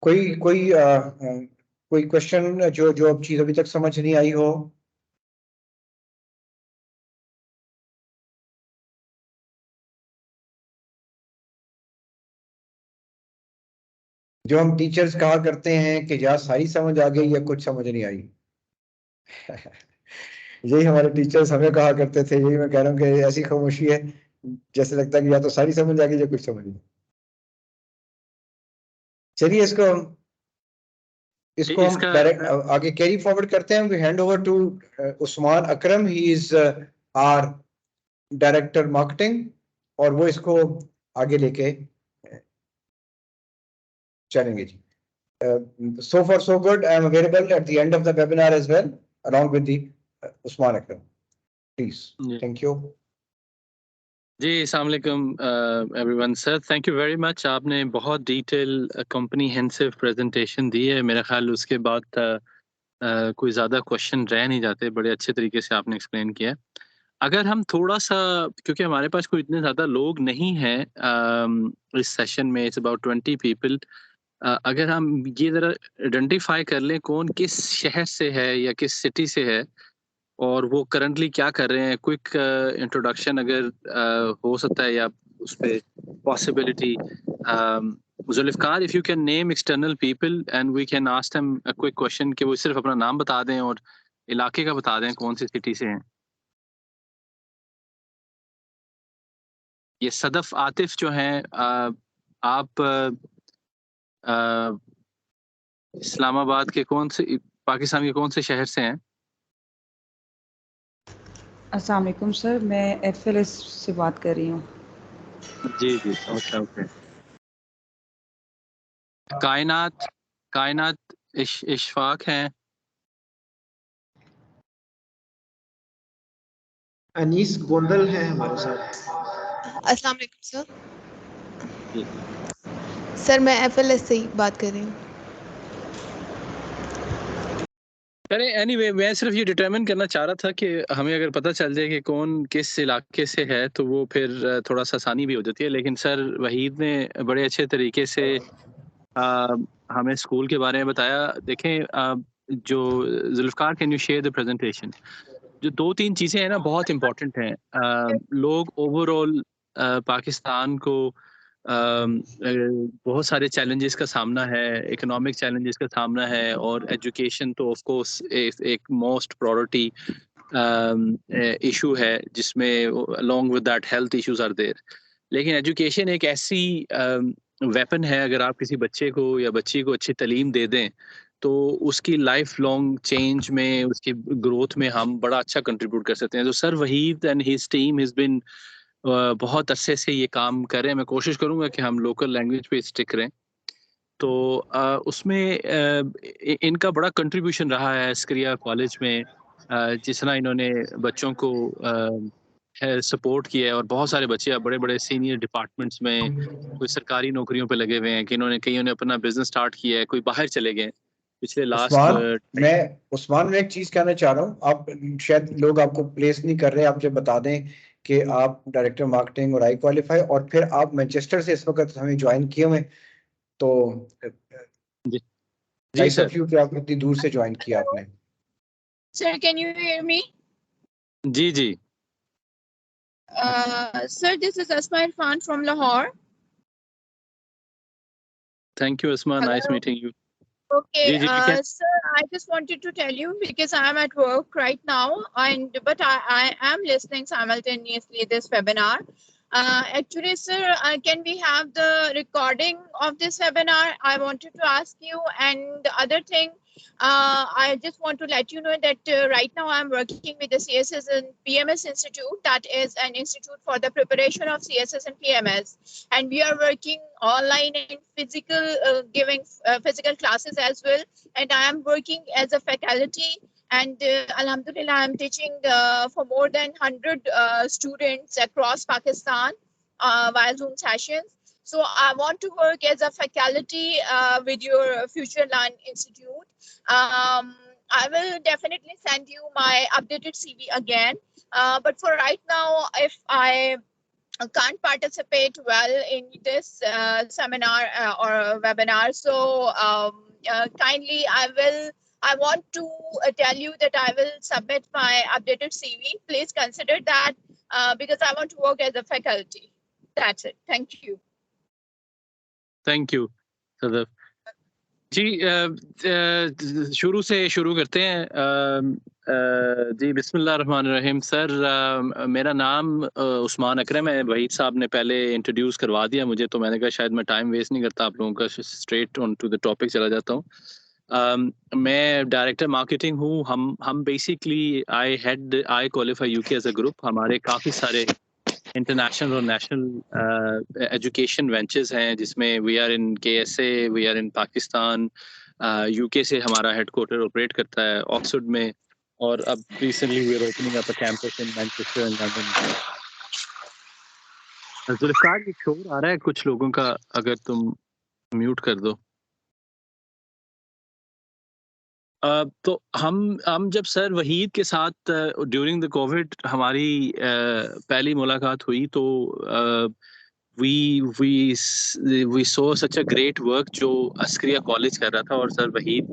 कोई क्वेश्चन जो जो चीज अभी तक समझ नहीं आई हो? जो हम टीचर्स कहा करते हैं कि या सारी समझ आ गई या कुछ समझ नहीं आई। यही हमारे टीचर्स हमें कहा करते थे, यही मैं कह रहा हूँ कि ऐसी खामोशी है जैसे लगता है कि या तो सारी समझ आ गई या कुछ समझ नहीं। चलिए इसको हम डायरेक्ट आगे कैरी फॉरवर्ड करते हैं। We hand over to Usman Akram, he is our director marketing, और वो इसको आगे लेके चलेंगे जी। So far so good. I am available at the end of the webinar as well, along with the Usman Akram. Please. Thank you. जी, अस्सलाम वालेकुम everyone. Sir thank you very much, आपने बहुत डिटेल कॉम्प्रिहेंसिव प्रेजेंटेशन दी है। मेरा ख्याल उसके बाद कोई ज़्यादा क्वेश्चन रह नहीं जाते, बड़े अच्छे तरीके से आपने एक्सप्लेन किया। अगर हम थोड़ा सा, क्योंकि हमारे पास कोई इतने ज़्यादा लोग नहीं हैं इस सेशन में, इट्स अबाउट 20 पीपल, अगर हम ये ज़रा आइडेंटिफाई कर लें कौन किस शहर से है या किस सिटी से है और वो करंटली क्या कर रहे हैं, क्विक इंट्रोडक्शन अगर हो सकता है या उस पर possibility. Zulfiqar, if you can name external people and we can ask them a quick question, कि वो सिर्फ अपना नाम बता दें और इलाके का बता दें कौन सी सिटी से हैं। ये सदफ आतिफ जो हैं, आप इस्लामाबाद के कौन से, पाकिस्तान के कौन से शहर से हैं? अस्सलाम वालेकुम सर, मैं FLS से बात कर रही हूँ। जी जी, ओके। कायनात इशफाक हैं। अनीस गोंदल है हमारे साथ। अस्सलाम वालेकुम सर। सर मैं FLS से ही बात कर रही हूँ। अरे एनीवे, मैं सिर्फ ये डिटरमिन करना चाह रहा था कि हमें अगर पता चल जाए कि कौन किस इलाके से है तो वो फिर थोड़ा सा आसानी भी हो जाती है। लेकिन सर वहीद ने बड़े अच्छे तरीके से हमें स्कूल के बारे में बताया। देखें, जो Zulfiqar, can you share the presentation? जो 2-3 चीज़ें हैं ना बहुत इम्पोर्टेंट हैं। लोग ओवरऑल पाकिस्तान को बहुत सारे चैलेंजेस का सामना है, इकोनॉमिक चैलेंजेस का सामना है, और एजुकेशन तो ऑफ कोर्स एक मोस्ट प्रायोरिटी इशू है, जिसमें along with that health issues are there. लेकिन एजुकेशन एक ऐसी वेपन है, अगर आप किसी बच्चे को या बच्ची को अच्छी तालीम दे दें तो उसकी लाइफ लॉन्ग चेंज में, उसकी ग्रोथ में हम बड़ा अच्छा कंट्रीब्यूट कर सकते हैं। तो sir Waheed and his team has been बहुत अरसे से ये काम कर रहे हैं। मैं कोशिश करूंगा कि हम लोकल लैंग्वेज पे स्टिक रहें। तो उसमें इनका बड़ा कंट्रीब्यूशन रहा है स्क्रिया कॉलेज में, जिस तरह इन्होंने बच्चों को सपोर्ट किया है, और बहुत सारे बच्चे अब बड़े बड़े सीनियर डिपार्टमेंट्स में, कोई सरकारी नौकरियों पे लगे हुए हैं, कि इन्होंने कईयों ने अपना बिजनेस स्टार्ट किया है, कोई बाहर चले गए पिछले उस्मान, मैं एक चीज कहना चाह रहा हूँ, आप शायद लोग आपको प्लेस नहीं कर रहे, आप जब बता दें कि आप डायरेक्टर मार्केटिंग और आई क्वालिफाई, और फिर आप मैनचेस्टर से इस वक्त हमें ज्वाइन किए हुए, तो जी नाइस सर। ऑफ यू कि आप इतनी दूर से ज्वाइन किया आपने। Sir, can you hear me? जी जी Sir, this is Asma Irfan from Lahore. Thank you Asma, nice Hello. Meeting you. Okay, जी जी sir, I just wanted to tell you because I am at work right now, but I am listening simultaneously this webinar. Actually, sir, can we have the recording of this webinar? I wanted to ask you, and the other thing, I just want to let you know that right now I'm working with the CSS and PMS Institute. That is an institute for the preparation of CSS and PMS, and we are working online and physical, giving physical classes as well. And I am working as a faculty, and Alhamdulillah, I am teaching for more than 100 students across Pakistan via Zoom sessions. So I want to work as a faculty with your Future Learn Institute. I will definitely send you my updated CV again. But for right now, if I can't participate well in this seminar or webinar, so kindly I want to tell you that I will submit my updated CV. Please consider that because I want to work as a faculty. That's it. Thank you. Thank you Sadaf ji. शुरू से शुरू करते हैं। जी बिस्मिल्लाह रहमान रहीम। सर मेरा नाम उस्मान अकरम है। वहीद साहब ने पहले इंट्रोड्यूस करवा दिया मुझे, तो मैंने कहा शायद मैं टाइम वेस्ट नहीं करता आप लोगों का, straight on to the topic चला जाता हूँ। मैं डायरेक्टर मार्केटिंग हूँ। हम basically I qualify UK as a group. हमारे काफ़ी सारे इंटरनेशनल और नेशनल एजुकेशन वेंचर्स हैं, जिसमें we are in KSA, we are in Pakistan, UK से हमारा हेडक्वार्टर ऑपरेट करता है ऑक्सफोर्ड में, और अब recently we are opening up a campus in Manchester and London. Zulfiqar, ये शोर आ रहा है कुछ लोगों का, अगर तुम म्यूट कर दो। तो हम जब सर वहीद के साथ ड्यूरिंग द कोविड हमारी पहली मुलाकात हुई, तो we saw such a great work जो अस्क्रिया कॉलेज कर रहा था, और सर वहीद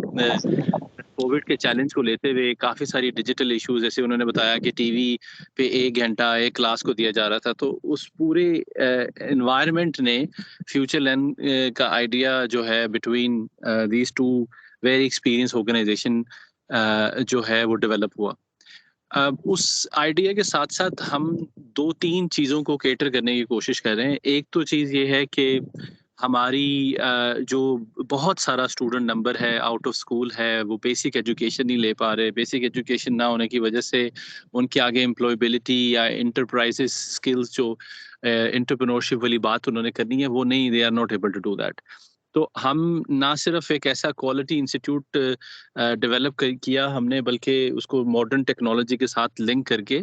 कोविड के चैलेंज को लेते हुए काफ़ी सारी डिजिटल इश्यूज, जैसे उन्होंने बताया कि टीवी पे 1 घंटा एक क्लास को दिया जा रहा था, तो उस पूरे एनवायरनमेंट ने फ्यूचर लर्न का आइडिया जो है between these two very experience organisation जो है वो डेवलप हुआ। उस आइडिया के साथ साथ हम 2-3 चीज़ों को केटर करने की कोशिश कर रहे हैं। एक तो चीज़ ये है कि हमारी जो बहुत सारा स्टूडेंट नंबर है आउट ऑफ स्कूल है, वो बेसिक एजुकेशन नहीं ले पा रहे। बेसिक एजुकेशन ना होने की वजह से उनके आगे एम्प्लॉयबिलिटी या इंटरप्राइजेस स्किल्स जो एंटरप्रेन्योरशिप वाली बात उन्होंने करनी है, वो नहीं, they are not able to do that. तो हम ना सिर्फ एक ऐसा क्वालिटी इंस्टीट्यूट डेवलप किया हमने, बल्कि उसको मॉडर्न टेक्नोलॉजी के साथ लिंक करके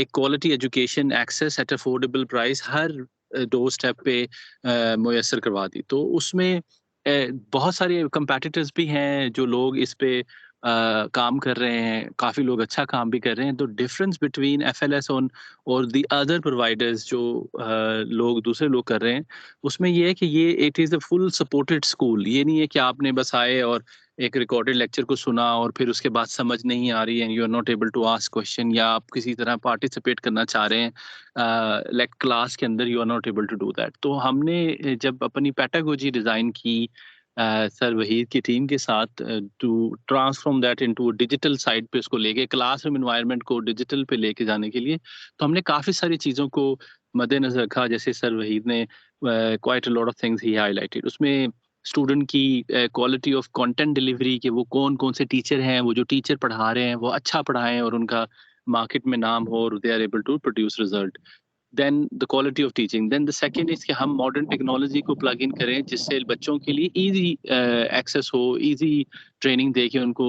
एक quality education access at affordable price हर डोर स्टेप पे मुयसर करवा दी। तो उसमें बहुत सारे कंपेटिटर्स भी हैं जो लोग इस पे काम कर रहे हैं, काफ़ी लोग अच्छा काम भी कर रहे हैं। तो डिफरेंस बिटवीन एफएलएस और द अदर प्रोवाइडर्स जो लोग दूसरे लोग कर रहे हैं, उसमें ये है कि ये it is a full supported school. ये नहीं है कि आपने बस आए और एक रिकॉर्डेड लेक्चर को सुना और फिर उसके बाद समझ नहीं आ रही है, you are not able to ask question, या आप किसी तरह पार्टिसिपेट करना चाह रहे हैं लाइक क्लास के अंदर, you are not able to do that. तो हमने जब अपनी पेडागोजी डिज़ाइन की सर वहीद की टीम के साथ to transform that into digital side पे उसको लेके क्लासरूम एनवायरनमेंट को डिजिटल पे लेके जाने के लिए, तो हमने काफ़ी सारी चीज़ों को मद्देनजर रखा। जैसे सर वहीद ने quite a lot of things he highlighted. उसमें स्टूडेंट की क्वालिटी ऑफ कंटेंट डिलीवरी, कि वो कौन कौन से टीचर हैं, वो जो टीचर पढ़ा रहे हैं वो अच्छा पढ़ाएं और उनका मार्केट में नाम हो और they are able to produce result. Then the quality of teaching. Then the second is कि हम मॉडर्न टेक्नोलॉजी को प्लग इन करें जिससे बच्चों के लिए इजी एक्सेस हो, इजी ट्रेनिंग दे के उनको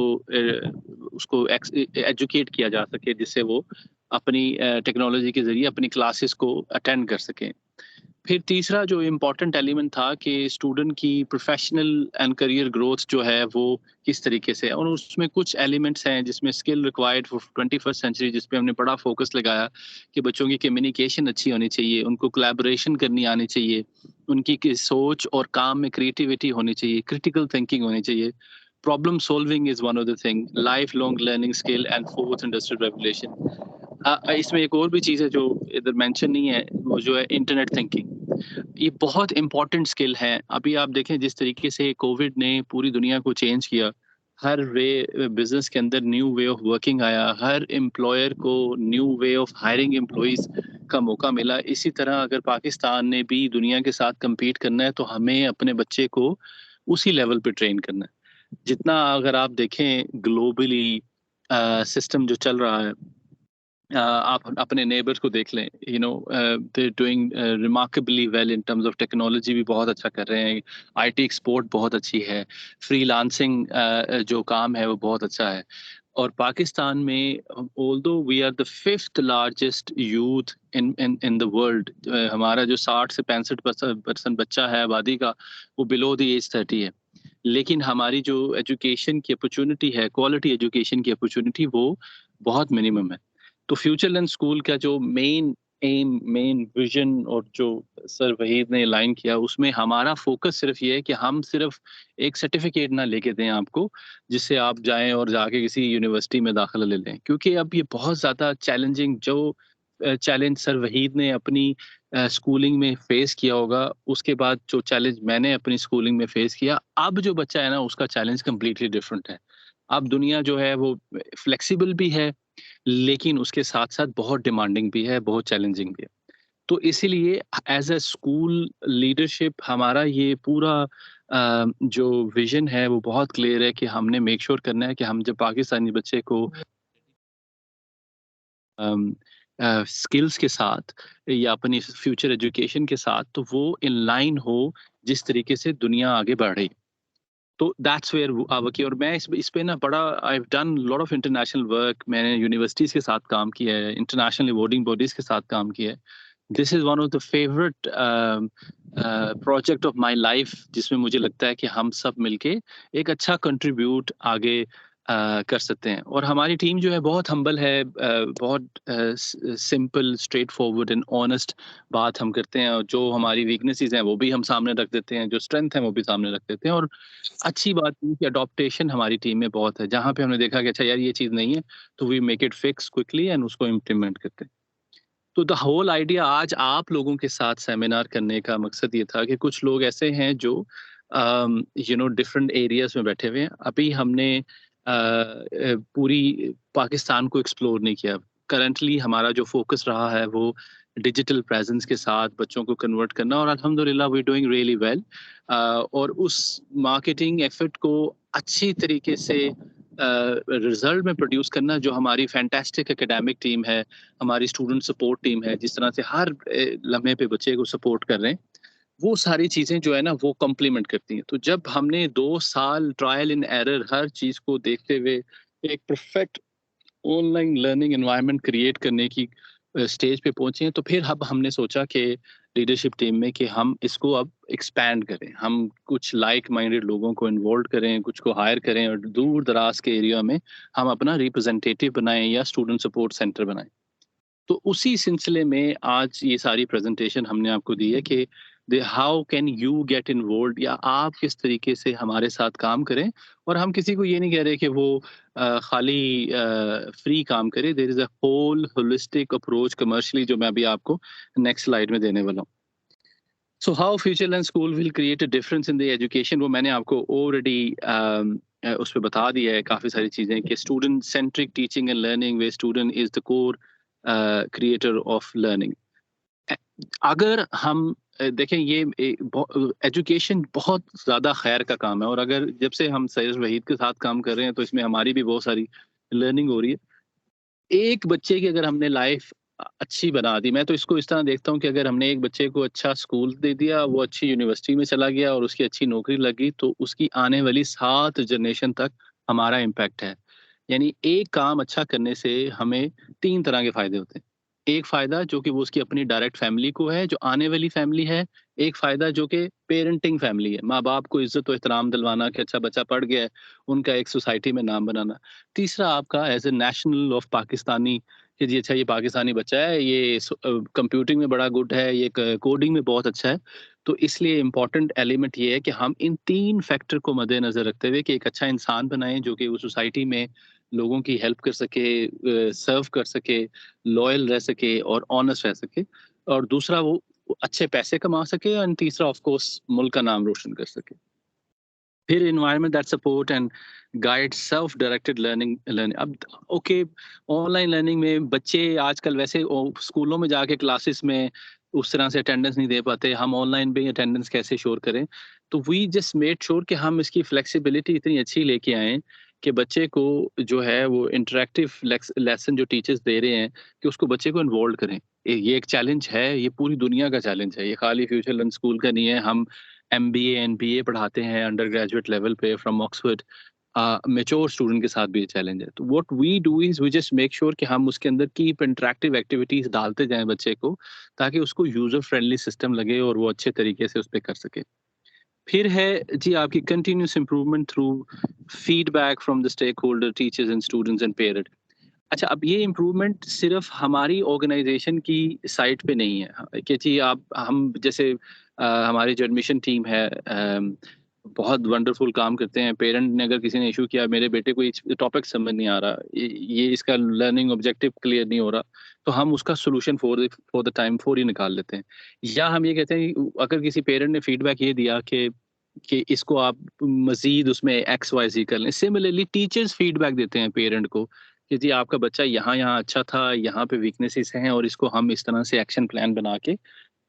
उसको एजुकेट किया जा सके, जिससे वो अपनी टेक्नोलॉजी के जरिए अपनी क्लासेस को अटेंड कर सकें। फिर तीसरा जो इम्पोर्टेंट एलिमेंट था कि स्टूडेंट की प्रोफेशनल एंड करियर ग्रोथ जो है वो किस तरीके से, और उसमें कुछ एलिमेंट्स हैं जिसमें skill required for 21st century, जिस पे हमने बड़ा फोकस लगाया कि बच्चों की कम्युनिकेशन अच्छी होनी चाहिए, उनको कोलैबोरेशन करनी आनी चाहिए, उनकी सोच और काम में क्रिएटिविटी होनी चाहिए, क्रिटिकल थिंकिंग होनी चाहिए, problem solving is one of the thing, life long learning skill, and fourth industrial revolution. इसमें एक और भी चीज़ है जो इधर मेंशन नहीं है, वो जो है इंटरनेट थिंकिंग। ये बहुत इंपॉर्टेंट स्किल है। अभी आप देखें जिस तरीके से कोविड ने पूरी दुनिया को चेंज किया, हर वे बिजनेस के अंदर न्यू वे ऑफ वर्किंग आया, हर एम्प्लॉयर को new way of hiring employees का मौका मिला। इसी तरह अगर पाकिस्तान ने भी दुनिया के साथ compete करना है तो हमें अपने बच्चे को उसी लेवल पे ट्रेन करना है। जितना अगर आप देखें ग्लोबली सिस्टम जो चल रहा है, आप अपने नेबर्स को देख लें, you know they doing remarkably well in terms of technology, भी बहुत अच्छा कर रहे हैं, आईटी एक्सपोर्ट बहुत अच्छी है, फ्रीलांसिंग जो काम है वो बहुत अच्छा है। और पाकिस्तान में although we are the 5th largest youth in the world, हमारा जो 60 से 65% बच्चा है आबादी का, वो बिलो द एज 30 है, लेकिन हमारी जो एजुकेशन की अपॉर्चुनिटी है, क्वालिटी एजुकेशन की अपॉर्चुनिटी, वो बहुत मिनिमम है। तो फ्यूचर लर्न स्कूल का जो मेन एम, मेन विजन और जो सर वहीद ने लाइन किया, उसमें हमारा फोकस सिर्फ ये है कि हम सिर्फ एक सर्टिफिकेट ना लेके दें आपको जिससे आप जाएं और जाके किसी यूनिवर्सिटी में दाखिला ले लें, क्योंकि अब ये बहुत ज़्यादा चैलेंजिंग जो चैलेंज सर वहीद ने अपनी स्कूलिंग में फेस किया होगा, उसके बाद जो चैलेंज मैंने अपनी स्कूलिंग में फेस किया, अब जो बच्चा है ना उसका चैलेंज कम्प्लीटली डिफरेंट है। अब दुनिया जो है वो फ्लेक्सिबल भी है, लेकिन उसके साथ साथ बहुत डिमांडिंग भी है, बहुत चैलेंजिंग भी है। तो इसीलिए एज अ स्कूल लीडरशिप हमारा ये पूरा जो विजन है वो बहुत क्लियर है कि हमने मेक श्योर करना है कि हम जब पाकिस्तानी बच्चे को स्किल्स के साथ या अपनी फ्यूचर एजुकेशन के साथ, तो वो इन लाइन हो जिस तरीके से दुनिया आगे बढ़ रही। तो दैट्स वेयर आवर की। और मैं इस पे ना बड़ा I have done lot of international work, मैंने यूनिवर्सिटीज़ के साथ काम किया है, इंटरनेशनल अवॉर्डिंग बॉडीज़ के साथ काम किया है। This is one of the favourite project of my life, जिसमें मुझे लगता है कि हम सब मिलके एक अच्छा कंट्रीब्यूट आगे कर सकते हैं। और हमारी टीम जो है बहुत हम्बल है, बहुत simple, straight forward and honest बात हम करते हैं, और जो हमारी वीकनेसेस हैं वो भी हम सामने रख देते हैं, जो स्ट्रेंथ है वो भी सामने रख देते हैं। और अच्छी बात है कि अडॉप्टेशन हमारी टीम में बहुत है, जहाँ पे हमने देखा कि अच्छा यार ये चीज़ नहीं है, तो we make it fix quickly and उसको इम्प्लीमेंट करते हैं। तो द होल आइडिया आज आप लोगों के साथ सेमिनार करने का मकसद ये था कि कुछ लोग ऐसे हैं जो यू नो डिफरेंट एरियाज में बैठे हुए हैं। अभी हमने पूरी पाकिस्तान को एक्सप्लोर नहीं किया। करंटली हमारा जो फोकस रहा है वो डिजिटल प्रेजेंस के साथ बच्चों को कन्वर्ट करना, और अल्हम्दुलिल्लाह वी डूइंग रियली वेल। और उस मार्केटिंग एफर्ट को अच्छी तरीके से रिजल्ट में प्रोड्यूस करना, जो हमारी फैंटास्टिक एकेडमिक टीम है, हमारी स्टूडेंट सपोर्ट टीम है, जिस तरह से हर लम्हे पे बच्चे को सपोर्ट कर रहे हैं, वो सारी चीज़ें जो है ना वो कॉम्प्लीमेंट करती हैं। तो जब हमने 2 साल ट्रायल एंड एरर हर चीज़ को देखते हुए एक perfect online learning environment create करने की स्टेज पे पहुंचे हैं, तो फिर अब हमने सोचा कि लीडरशिप टीम में कि हम इसको अब एक्सपैंड करें, हम कुछ लाइक माइंडेड लोगों को इन्वॉल्व करें, कुछ को हायर करें और दूर दराज के एरिया में हम अपना रिप्रेजेंटेटिव बनाएं या स्टूडेंट सपोर्ट सेंटर बनाएं। तो उसी सिलसिले में आज ये सारी प्रेजेंटेशन हमने आपको दी है कि how can you get involve, या आप किस तरीके से हमारे साथ काम करें। और हम किसी को ये नहीं कह रहे कि वो खाली फ्री काम करे, there is a whole holistic approach commercially जो मैं अभी आपको नेक्स्ट स्लाइड में देने वाला हूँ। So how Futureland school will create a difference in the education, वो मैंने आपको ऑलरेडी उस पर बता दिया है काफ़ी सारी चीज़ें कि student centric teaching and learning way student is the core creator of learning. अगर हम देखें ये एजुकेशन बहुत ज़्यादा खैर का काम है, और अगर जब से हम सैयद वहीद के साथ काम कर रहे हैं तो इसमें हमारी भी बहुत सारी लर्निंग हो रही है। एक बच्चे की अगर हमने लाइफ अच्छी बना दी, मैं तो इसको इस तरह देखता हूँ कि अगर हमने एक बच्चे को अच्छा स्कूल दे दिया, वो अच्छी यूनिवर्सिटी में चला गया और उसकी अच्छी नौकरी लगी, तो उसकी आने वाली 7 जनरेशन तक हमारा इम्पैक्ट है। यानी एक काम अच्छा करने से हमें 3 तरह के फ़ायदे होते हैं। एक फ़ायदा जो कि वो उसकी अपनी डायरेक्ट फैमिली को है, जो आने वाली फैमिली है। एक फ़ायदा जो कि पेरेंटिंग फैमिली है, माँ-बाप को इज़्ज़त और एहतराम दिलवाना कि अच्छा बच्चा पढ़ गया है, उनका एक सोसाइटी में नाम बनाना। तीसरा आपका as a national of Pakistani कि जी अच्छा ये पाकिस्तानी बच्चा है, ये कंप्यूटिंग में बड़ा गुड है, ये कोडिंग में बहुत अच्छा है। तो इसलिए इम्पोर्टेंट एलिमेंट ये है कि हम इन 3 फैक्टर को मद्देनज़र रखते हुए कि एक अच्छा इंसान बनाएँ जो कि उस सोसाइटी में लोगों की हेल्प कर सके, सर्व कर सके, लॉयल रह सके और ऑनेस्ट रह सके। और दूसरा वो अच्छे पैसे कमा सके, और तीसरा ऑफ कोर्स मुल्क का नाम रोशन कर सके। फिर environment that support and guide self directed learning. अब ओके, ऑनलाइन लर्निंग में बच्चे आजकल वैसे स्कूलों में जाके क्लासेस में उस तरह से अटेंडेंस नहीं दे पाते, हम ऑनलाइन भी अटेंडेंस कैसे श्योर करें। तो वी जस्ट मेड श्योर कि हम इसकी फ्लेक्सिबिलिटी इतनी अच्छी लेके आए कि बच्चे को जो है वो इंटरेक्टिव लेसन जो टीचर्स दे रहे हैं कि उसको बच्चे को इन्वॉल्व करें। ये एक चैलेंज है, ये पूरी दुनिया का चैलेंज है, ये खाली फ्यूचरलैंड स्कूल का नहीं है। हम MBA NBA पढ़ाते हैं अंडर ग्रेजुएट लेवल पे फ्रॉम ऑक्सफोर्ड, मेच्योर स्टूडेंट के साथ भी ये चैलेंज है। तो what we do is we just make sure कि हम उसके अंदर कीप इंटरेक्टिव एक्टिविटीज डालते जाएं बच्चे को, ताकि उसको यूजर फ्रेंडली सिस्टम लगे और वो अच्छे तरीके से उस पर कर सके। फिर है जी आपकी continuous improvement through feedback from the stake holder teachers and students and parent. अच्छा, अब ये इम्प्रूवमेंट सिर्फ हमारी ऑर्गेनाइजेशन की साइट पे नहीं है कि जी आप हम जैसे हमारी जो एडमिशन टीम है बहुत वंडरफुल काम करते हैं। पेरेंट ने अगर किसी ने इशू किया मेरे बेटे को ये टॉपिक समझ नहीं आ रहा, ये इसका लर्निंग ऑब्जेक्टिव क्लियर नहीं हो रहा, तो हम उसका solution for the time for he निकाल लेते हैं। या हम ये कहते हैं अगर किसी पेरेंट ने फीडबैक ये दिया कि इसको आप मजीद उसमें XYZ कर लें, सिमिलरली टीचर्स फीडबैक देते हैं पेरेंट को कि जी आपका बच्चा यहाँ यहाँ अच्छा था, यहाँ पे वीकनेसेस हैं और इसको हम इस तरह से एक्शन प्लान बना के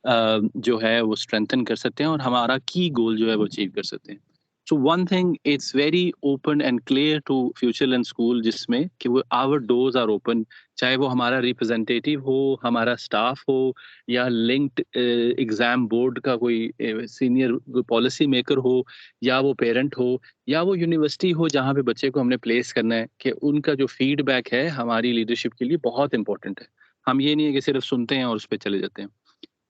जो है वो स्ट्रेंथन कर सकते हैं और हमारा की गोल जो है वो अचीव कर सकते हैं। So one thing it's very open and clear to Futureland school, जिसमें कि वो आवर डोर्स आर ओपन, चाहे वो हमारा रिप्रेजेंटेटिव हो, हमारा स्टाफ हो, या लिंक्ड एग्जाम बोर्ड का कोई सीनियर पॉलिसी मेकर हो, या वो पेरेंट हो, या वो यूनिवर्सिटी हो जहाँ पे बच्चे को हमने प्लेस करना है, कि उनका जो फीडबैक है हमारी लीडरशिप के लिए बहुत इंपॉर्टेंट है। हम ये नहीं है कि सिर्फ सुनते हैं और उस पर चले जाते हैं।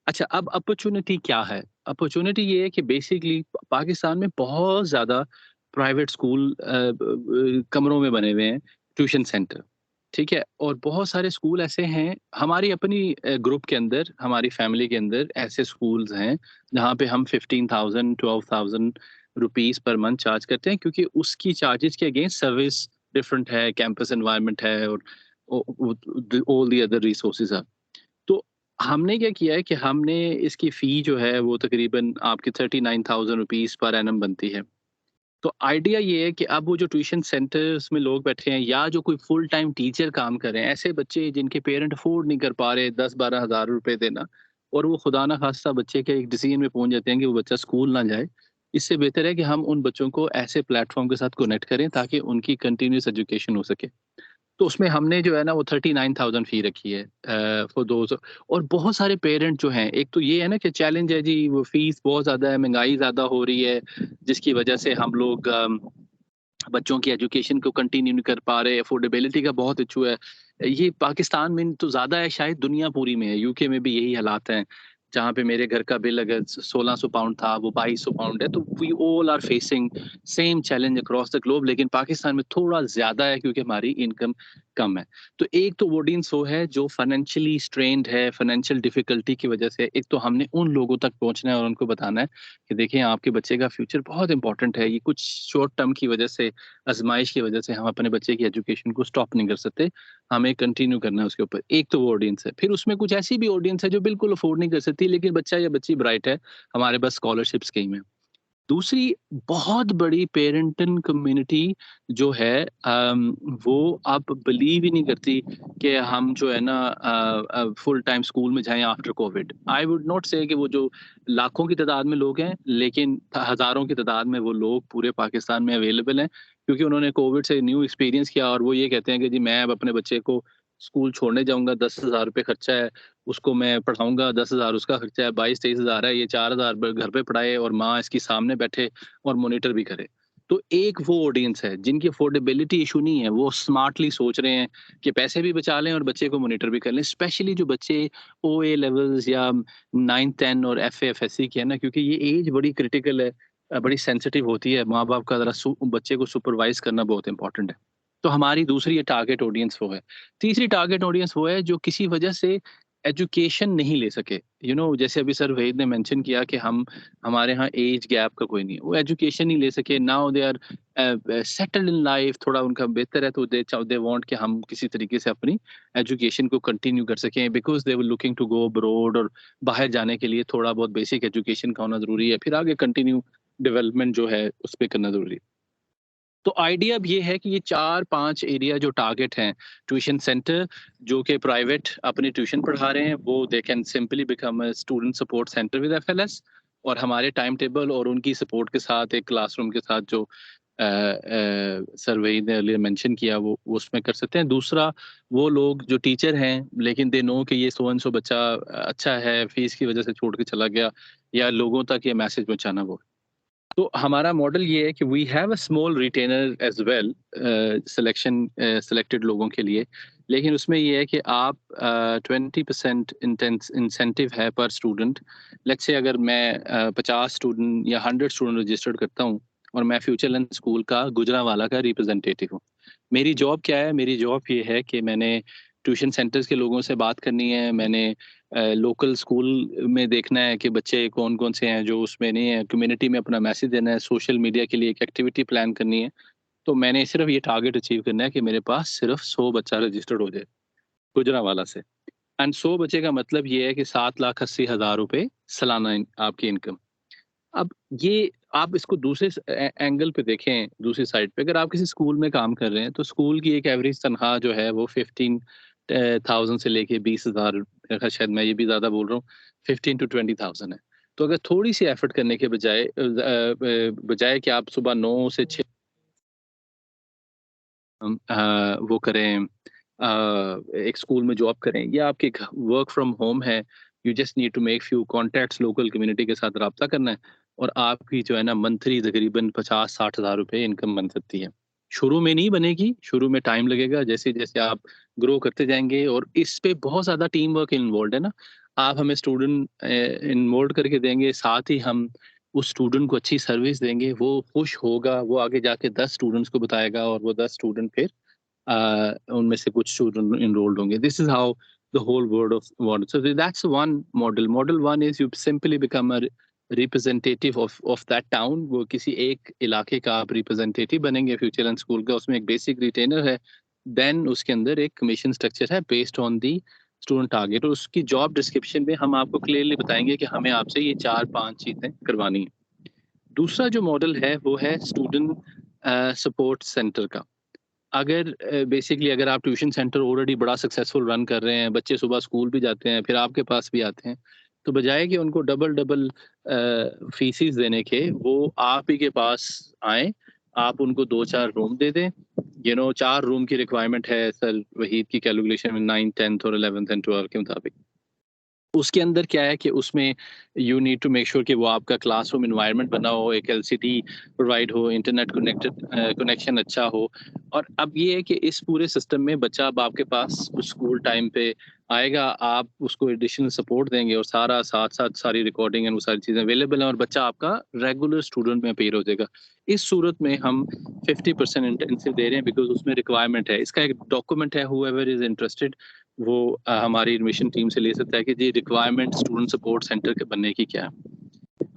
अच्छा, अब अपॉर्चुनिटी क्या है? अपॉर्चुनिटी ये है कि बेसिकली पाकिस्तान में बहुत ज़्यादा प्राइवेट स्कूल कमरों में बने हुए हैं, ट्यूशन सेंटर, ठीक है? और बहुत सारे स्कूल ऐसे हैं, हमारी अपनी ग्रुप के अंदर, हमारी फैमिली के अंदर ऐसे स्कूल्स हैं, जहाँ पे हम 15,000 12,000 रुपीज़ पर मंथ चार्ज करते हैं, क्योंकि उसकी चार्जेस के अगेंस्ट सर्विस डिफरेंट है, कैंपस एनवायरनमेंट है और all the other resources are. तो हमने क्या किया है कि हमने इसकी फ़ी जो है वो तकरीबन आपकी 39,000 रुपीज़ पर एनम बनती है। तो आइडिया ये है कि अब वो जो ट्यूशन सेंटर्स में लोग बैठे हैं, या जो कोई फुल टाइम टीचर काम कर रहे हैं, ऐसे बच्चे जिनके पेरेंट अफोर्ड नहीं कर पा रहे 10-12 हज़ार रुपए देना, और वो खुदा ना खास्ता बच्चे के एक डिसीजन में पहुंच जाते हैं कि वो बच्चा स्कूल ना जाए, इससे बेहतर है कि हम उन बच्चों को ऐसे प्लेटफॉर्म के साथ कनेक्ट करें ताकि उनकी कंटिन्यूस एजुकेशन हो सके। तो उसमें हमने जो है ना वो 39,000 फ़ी रखी है फॉर दोज़। और बहुत सारे पेरेंट जो हैं, एक तो ये है ना कि चैलेंज है जी, वो फ़ीस बहुत ज़्यादा है, महंगाई ज़्यादा हो रही है, जिसकी वजह से हम लोग बच्चों की एजुकेशन को कंटिन्यू नहीं कर पा रहे, अफोर्डेबिलिटी का बहुत इशू है। ये पाकिस्तान में तो ज़्यादा है, शायद दुनिया पूरी में है, यूके में भी यही हालात हैं, जहाँ पे मेरे घर का बिल अगर 1600 पाउंड था वो 2200 पाउंड है। तो we all are facing same challenge across the globe, लेकिन पाकिस्तान में थोड़ा ज़्यादा है क्योंकि हमारी इनकम कम है। तो एक तो ऑडियंस वो है जो फाइनेंशियली स्ट्रेन्ड है, फाइनेंशियल डिफिकल्टी की वजह से। एक तो हमने उन लोगों तक पहुंचना है और उनको बताना है कि देखिए आपके बच्चे का फ्यूचर बहुत इंपॉर्टेंट है। ये कुछ शॉर्ट टर्म की वजह से, आजमाइश की वजह से हम अपने बच्चे की एजुकेशन को स्टॉप नहीं कर सकते, हमें कंटिन्यू करना है उसके ऊपर। एक तो वो ऑडियंस है। फिर उसमें कुछ ऐसी भी ऑडियंस है जो बिल्कुल अफोर्ड नहीं कर सकती, लेकिन बच्चा या बच्ची ब्राइट है, हमारे पास स्कॉलरशिप स्कीम है। दूसरी बहुत बड़ी पेरेंटल कम्युनिटी जो है वो आप बिलीव ही नहीं करती कि हम जो है ना फुल टाइम स्कूल में जाएं after Covid. I would not से कि वो जो लाखों की तादाद में लोग हैं, लेकिन हज़ारों की तादाद में वो लोग पूरे पाकिस्तान में अवेलेबल हैं, क्योंकि उन्होंने कोविड से न्यू एक्सपीरियंस किया और वो ये कहते हैं कि जी मैं अब अपने बच्चे को स्कूल छोड़ने जाऊंगा, 10,000 रुपये खर्चा है, उसको मैं पढ़ाऊंगा, 10,000 उसका खर्चा है, 22-23,000 है, ये 4,000 घर पे पढ़ाए और माँ इसकी सामने बैठे और मॉनिटर भी करे। तो एक वो ऑडियंस है जिनकी अफोर्डेबिलिटी इशू नहीं है, वो स्मार्टली सोच रहे हैं कि पैसे भी बचा लें और बच्चे को मॉनिटर भी कर लें। स्पेशली जो बच्चे ओए लेवल्स या 9-10 और एफए एफएससी के है ना, क्योंकि ये एज बड़ी क्रिटिकल है, बड़ी सेंसिटिव होती है। माँ बाप का जरा बच्चे को सुपरवाइज करना बहुत इंपॉर्टेंट है। तो हमारी दूसरी टारगेट ऑडियंस वो है। तीसरी टारगेट ऑडियंस वो है जो किसी वजह से एजुकेशन नहीं ले सके। जैसे अभी सर वहीद ने मेंशन किया कि हमारे यहाँ एज गैप का कोई नहीं है, वो एजुकेशन नहीं ले सके। Now they are settled in life, थोड़ा उनका बेहतर है, तो दे वांट कि हम किसी तरीके से अपनी एजुकेशन को कंटिन्यू कर सकें, because they were looking to go abroad. और बाहर जाने के लिए थोड़ा बहुत बेसिक एजुकेशन का होना जरूरी है, फिर आगे कंटिन्यू डेवलपमेंट जो है उस पर करना जरूरी है। तो आइडिया अब ये है कि ये 4-5 एरिया जो टारगेट हैं, ट्यूशन सेंटर जो कि प्राइवेट अपनी ट्यूशन पढ़ा रहे हैं, वो they can simply become a student support centre with FLS, और हमारे टाइम टेबल और उनकी सपोर्ट के साथ एक क्लासरूम के साथ जो सर वहीद ने अर्लियर मेंशन किया वो उसमें कर सकते हैं। दूसरा, वो लोग जो टीचर हैं लेकिन दे नो कि ये सो एंड सो बच्चा अच्छा है, फीस की वजह से छोड़ के चला गया, या लोगों तक ये मैसेज पहुंचाना, वो। तो हमारा मॉडल ये है कि we have a small retainer as well, selected लोगों के लिए, लेकिन उसमें ये है कि आप 20% इंसेंटिव है पर स्टूडेंट। लेट्स से अगर मैं 50 स्टूडेंट या 100 स्टूडेंट रजिस्टर्ड करता हूँ और मैं फ्यूचरलैंड स्कूल का गुजरांवाला का रिप्रेजेंटेटिव हूँ, मेरी जॉब क्या है? मेरी जॉब ये है कि मैंने ट्यूशन सेंटर्स के लोगों से बात करनी है, मैंने लोकल स्कूल में देखना है कि बच्चे कौन कौन से हैं जो उसमें नहीं है, कम्युनिटी में अपना मैसेज देना है, सोशल मीडिया के लिए एक एक्टिविटी प्लान करनी है। तो मैंने सिर्फ ये टारगेट अचीव करना है कि मेरे पास सिर्फ 100 बच्चा रजिस्टर्ड हो जाए गुजरांवाला से। एंड 100 बच्चे का मतलब ये है कि 7,80,000 रुपये सालाना आपकी इनकम। अब ये आप इसको दूसरे एंगल पे देखें, दूसरी साइड पे अगर आप किसी स्कूल में काम कर रहे हैं तो स्कूल की एक एवरेज तनख्वाह जो है वो 15,000 से लेके 20,000, शायद मैं ये भी ज़्यादा बोल रहा हूँ, 15 to 20,000 है। तो अगर थोड़ी सी एफर्ट करने के बजाय कि आप सुबह 9 से 6 वो करें, एक स्कूल में जॉब करें, या आपके वर्क फ्रॉम होम है, you just need to make few contacts, local community के साथ रब्ता करना है, और आपकी जो है ना मंथली तकरीबन 50-60 हज़ार रुपये इनकम बन सकती है। शुरू में नहीं बनेगी, शुरू में टाइम लगेगा, जैसे जैसे आप ग्रो करते जाएंगे, और इस पे बहुत ज़्यादा टीम वर्क इन्वॉल्व है ना। आप हमें स्टूडेंट इन्वॉल्व करके देंगे, साथ ही हम उस स्टूडेंट को अच्छी सर्विस देंगे, वो खुश होगा, वो आगे जाके 10 स्टूडेंट्स को बताएगा, और वो 10 स्टूडेंट फिर उनमें से कुछ स्टूडेंट enrolled होंगे. This is how the whole world of model. So that's one model. Model one is you simply become a representative of that town. वो किसी एक इलाके का आप representative बनेंगे फ्यूचरलैंड स्कूल का, उसमें एक बेसिक रिटेनर है, देन उसके अंदर एक कमीशन स्ट्रक्चर है based on the student target, और उसकी जॉब डिस्क्रिप्शन में हम आपको क्लियरली बताएंगे कि हमें आपसे ये 4-5 चीजें करवानी है। दूसरा जो मॉडल है वो है स्टूडेंट सपोर्ट सेंटर का। अगर बेसिकली अगर आप ट्यूशन सेंटर ऑलरेडी बड़ा सक्सेसफुल रन कर रहे हैं, बच्चे सुबह स्कूल भी जाते हैं, फिर आपके पास भी आते हैं, तो बजाय कि उनको डबल फीसिस देने के, वो आप ही के पास आए, आप उनको 2-4 रूम दे दें। 4 रूम की रिक्वायरमेंट है सर वहीद की कैलकुलेशन में 9, 10th और 11th एंड 12 के मुताबिक। उसके अंदर क्या है कि उसमें you need to make sure कि वो आपका क्लासरूम इन्वायरमेंट बना हो, एक एलसीडी प्रोवाइड हो, इंटरनेट कनेक्शन अच्छा हो। और अब ये है कि इस पूरे सिस्टम में बच्चा अब आपके पास स्कूल टाइम पे आएगा, आप उसको एडिशनल सपोर्ट देंगे और साथ साथ सारी रिकॉर्डिंग एंड वो सारी चीज़ें अवेलेबल हैं और बच्चा आपका रेगुलर स्टूडेंट में अपीयर हो जाएगा। इस सूरत में हम 50% इंटेंसिव दे रहे हैं बिकॉज उसमें रिक्वायरमेंट है। इसका एक डॉक्यूमेंट है, हूएवर इज इंटरेस्टेड वो हमारी एडमिशन टीम से ले सकता है कि जी रिक्वायरमेंट स्टूडेंट सपोर्ट सेंटर के बनने की क्या है।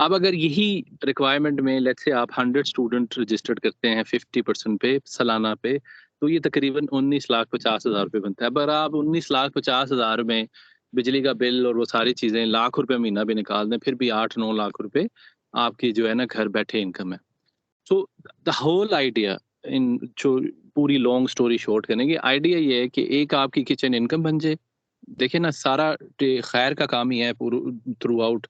अब अगर यही रिक्वायरमेंट में लेट्स से आप 100 स्टूडेंट रजिस्टर्ड करते हैं 50% पे सालाना पे, तो ये तकरीबन 19,50,000 रुपये बनता है। अगर आप 19,50,000 में बिजली का बिल और वो सारी चीज़ें लाख रुपए महीना भी निकाल दें, फिर भी 8-9 लाख रुपए आपकी जो है ना घर बैठे इनकम है। So the whole idea in जो पूरी लॉन्ग स्टोरी शॉर्ट करने की आइडिया ये है कि एक आपकी किचन इनकम बन जाए। देखिए ना, सारा खैर का काम ही है through out,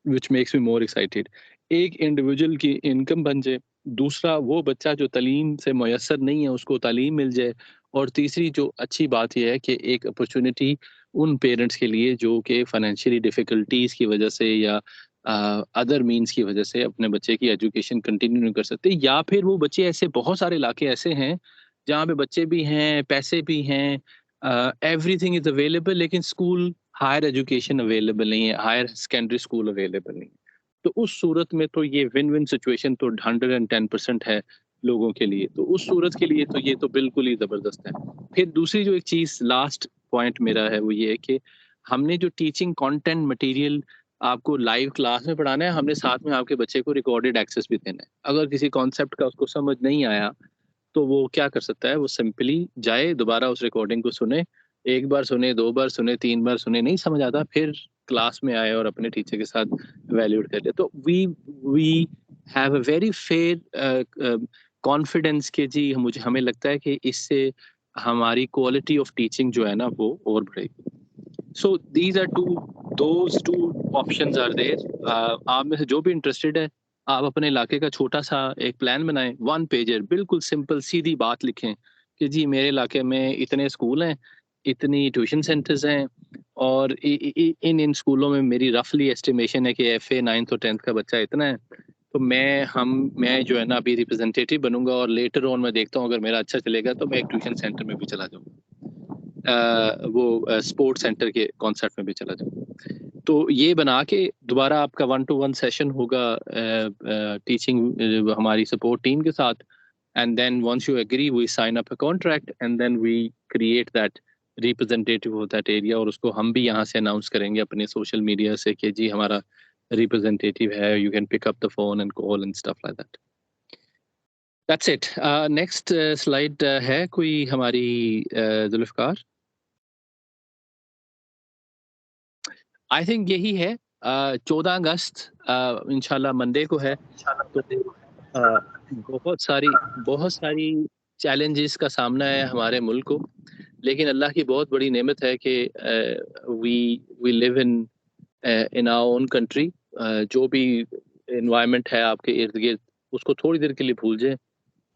which makes me more excited. एक इंडिविजुअल की इनकम बन जाए, दूसरा वो बच्चा जो तालीम से मुयस्सर नहीं है उसको तालीम मिल जाए, और तीसरी जो अच्छी बात यह है कि एक अपॉर्चुनिटी उन पेरेंट्स के लिए जो कि फाइनेंशियली डिफ़िकल्टीज़ की वजह से या अदर मीन्स की वजह से अपने बच्चे की एजुकेशन कंटिन्यू नहीं कर सकते, या फिर वो बच्चे ऐसे बहुत सारे इलाके ऐसे हैं जहाँ पे बच्चे भी हैं, पैसे भी हैं, एवरीथिंग इज़ अवेलेबल, लेकिन स्कूल हायर एजुकेशन अवेलेबल नहीं है, हायर सेकेंडरी स्कूल अवेलेबल नहीं है। तो उस सूरत में तो ये विन विन सिचुएशन तो 110% है लोगों के लिए। तो उस सूरत के लिए तो ये तो बिल्कुल ही ज़बरदस्त है। फिर दूसरी जो एक चीज़ लास्ट पॉइंट मेरा है वो ये है कि हमने जो टीचिंग कंटेंट मटेरियल आपको लाइव क्लास में पढ़ाना है, हमने साथ में आपके बच्चे को रिकॉर्डेड एक्सेस भी देना है। अगर किसी कॉन्सेप्ट का उसको समझ नहीं आया तो वो क्या कर सकता है, वो सिंपली जाए दोबारा उस रिकॉर्डिंग को सुने, 1 बार सुने, 2 बार सुने, 3 बार सुने, नहीं समझ आता फिर क्लास में आए और अपने टीचर के साथ वैल्यूएट कर ले। तो we have a very fair confidence कि जी मुझे हमें लगता है कि इससे हमारी क्वालिटी ऑफ टीचिंग जो है ना वो और बढ़ेगी। So these are those two options are there. आप में से जो भी इंटरेस्टेड है, आप अपने इलाके का छोटा सा एक प्लान बनाएं, 1 पेजर, बिल्कुल सिंपल सीधी बात लिखें कि जी मेरे इलाके में इतने स्कूल हैं, इतनी ट्यूशन सेंटर्स हैं, और इन स्कूलों में मेरी रफली एस्टिमेशन है कि एफए 9th और 10th का बच्चा इतना है। तो मैं जो है ना अभी रिप्रेजेंटेटिव बनूंगा और लेटर ऑन मैं देखता हूँ अगर मेरा अच्छा चलेगा तो मैं एक ट्यूशन सेंटर में भी चला जाऊँगा, वो स्पोर्ट्स सेंटर के कॉन्सेप्ट में भी चला जाऊँगा। तो ये बना के दोबारा आपका 1-to-1 सेशन होगा टीचिंग हमारी सपोर्ट टीम के साथ, and then once you agree we sign up a contract and then we create that representative of that area, और उसको हम भी यहाँ से अनाउंस करेंगे अपने सोशल मीडिया से कि जी हमारा रिप्रेजेंटेटिव है, you can pick up the phone and call and stuff like that. That's it. Next slide है कोई हमारी जुल्फकार? आई थिंक यही है। 14 अगस्त इंशाल्लाह मंडे को है। तो बहुत सारी चैलेंजेस का सामना है हमारे मुल्क को, लेकिन अल्लाह की बहुत बड़ी नेमत है कि we live in our own country. जो भी एनवायरनमेंट है आपके इर्द गिर्द उसको थोड़ी देर के लिए भूल जाएं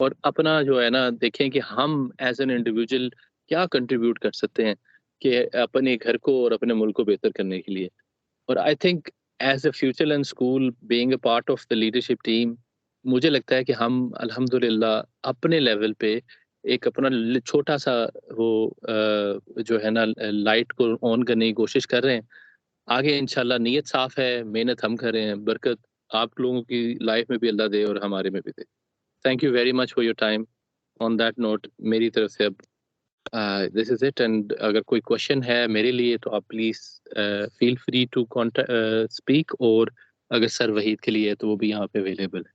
और अपना जो है ना देखें कि हम एज एन इंडिविजुअल क्या कंट्रीब्यूट कर सकते हैं कि अपने घर को और अपने मुल्क को बेहतर करने के लिए। और I think as a future and school being a part of the leadership team, मुझे लगता है कि हम अल्हम्दुलिल्लाह अपने लेवल पे एक अपना छोटा सा वो जो है ना लाइट को ऑन करने की कोशिश कर रहे हैं। आगे इंशाल्लाह नीयत साफ है, मेहनत हम कर रहे हैं, बरकत आप लोगों की लाइफ में भी अल्लाह दे और हमारे में भी दे। Thank you very much for your time. On that note मेरी तरफ से अब दिस इज इट, एंड अगर कोई क्वेश्चन है मेरे लिए तो आप please feel free to speak, और अगर सर वहीद के लिए है तो वो भी यहाँ पे अवेलेबल है।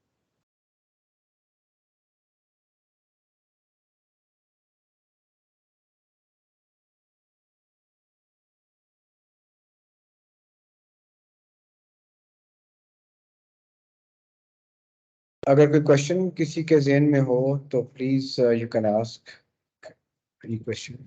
अगर कोई क्वेश्चन किसी के ज़हन में हो तो please you can ask any question.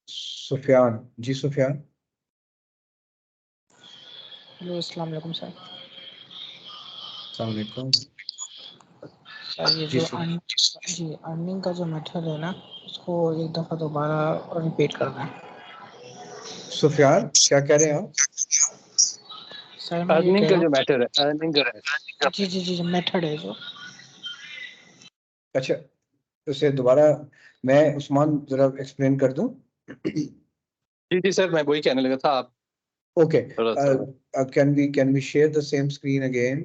Sufiyan ji, Sufiyan. Hello, अस्सलाम वालेकुम सर। अस्सलाम वालेकुम। सर ये जी जो सर। अर्निंग का जो मेथड है ना, उसको एक दफा दोबारा रिपीट करना है। सुफियान क्या कह रहे हैं आप? सर मैं ये अर्निंग कह का रहा जो हूँ, मैटर है, अर्निंग का जी मेथड है जो। अच्छा, उसे दोबारा मैं उस्मान जरा एक्सप्लेन कर दूं। जी सर, मैं वही कहने लगा था, आप ओके, थोड़ा सा can we share the same screen again?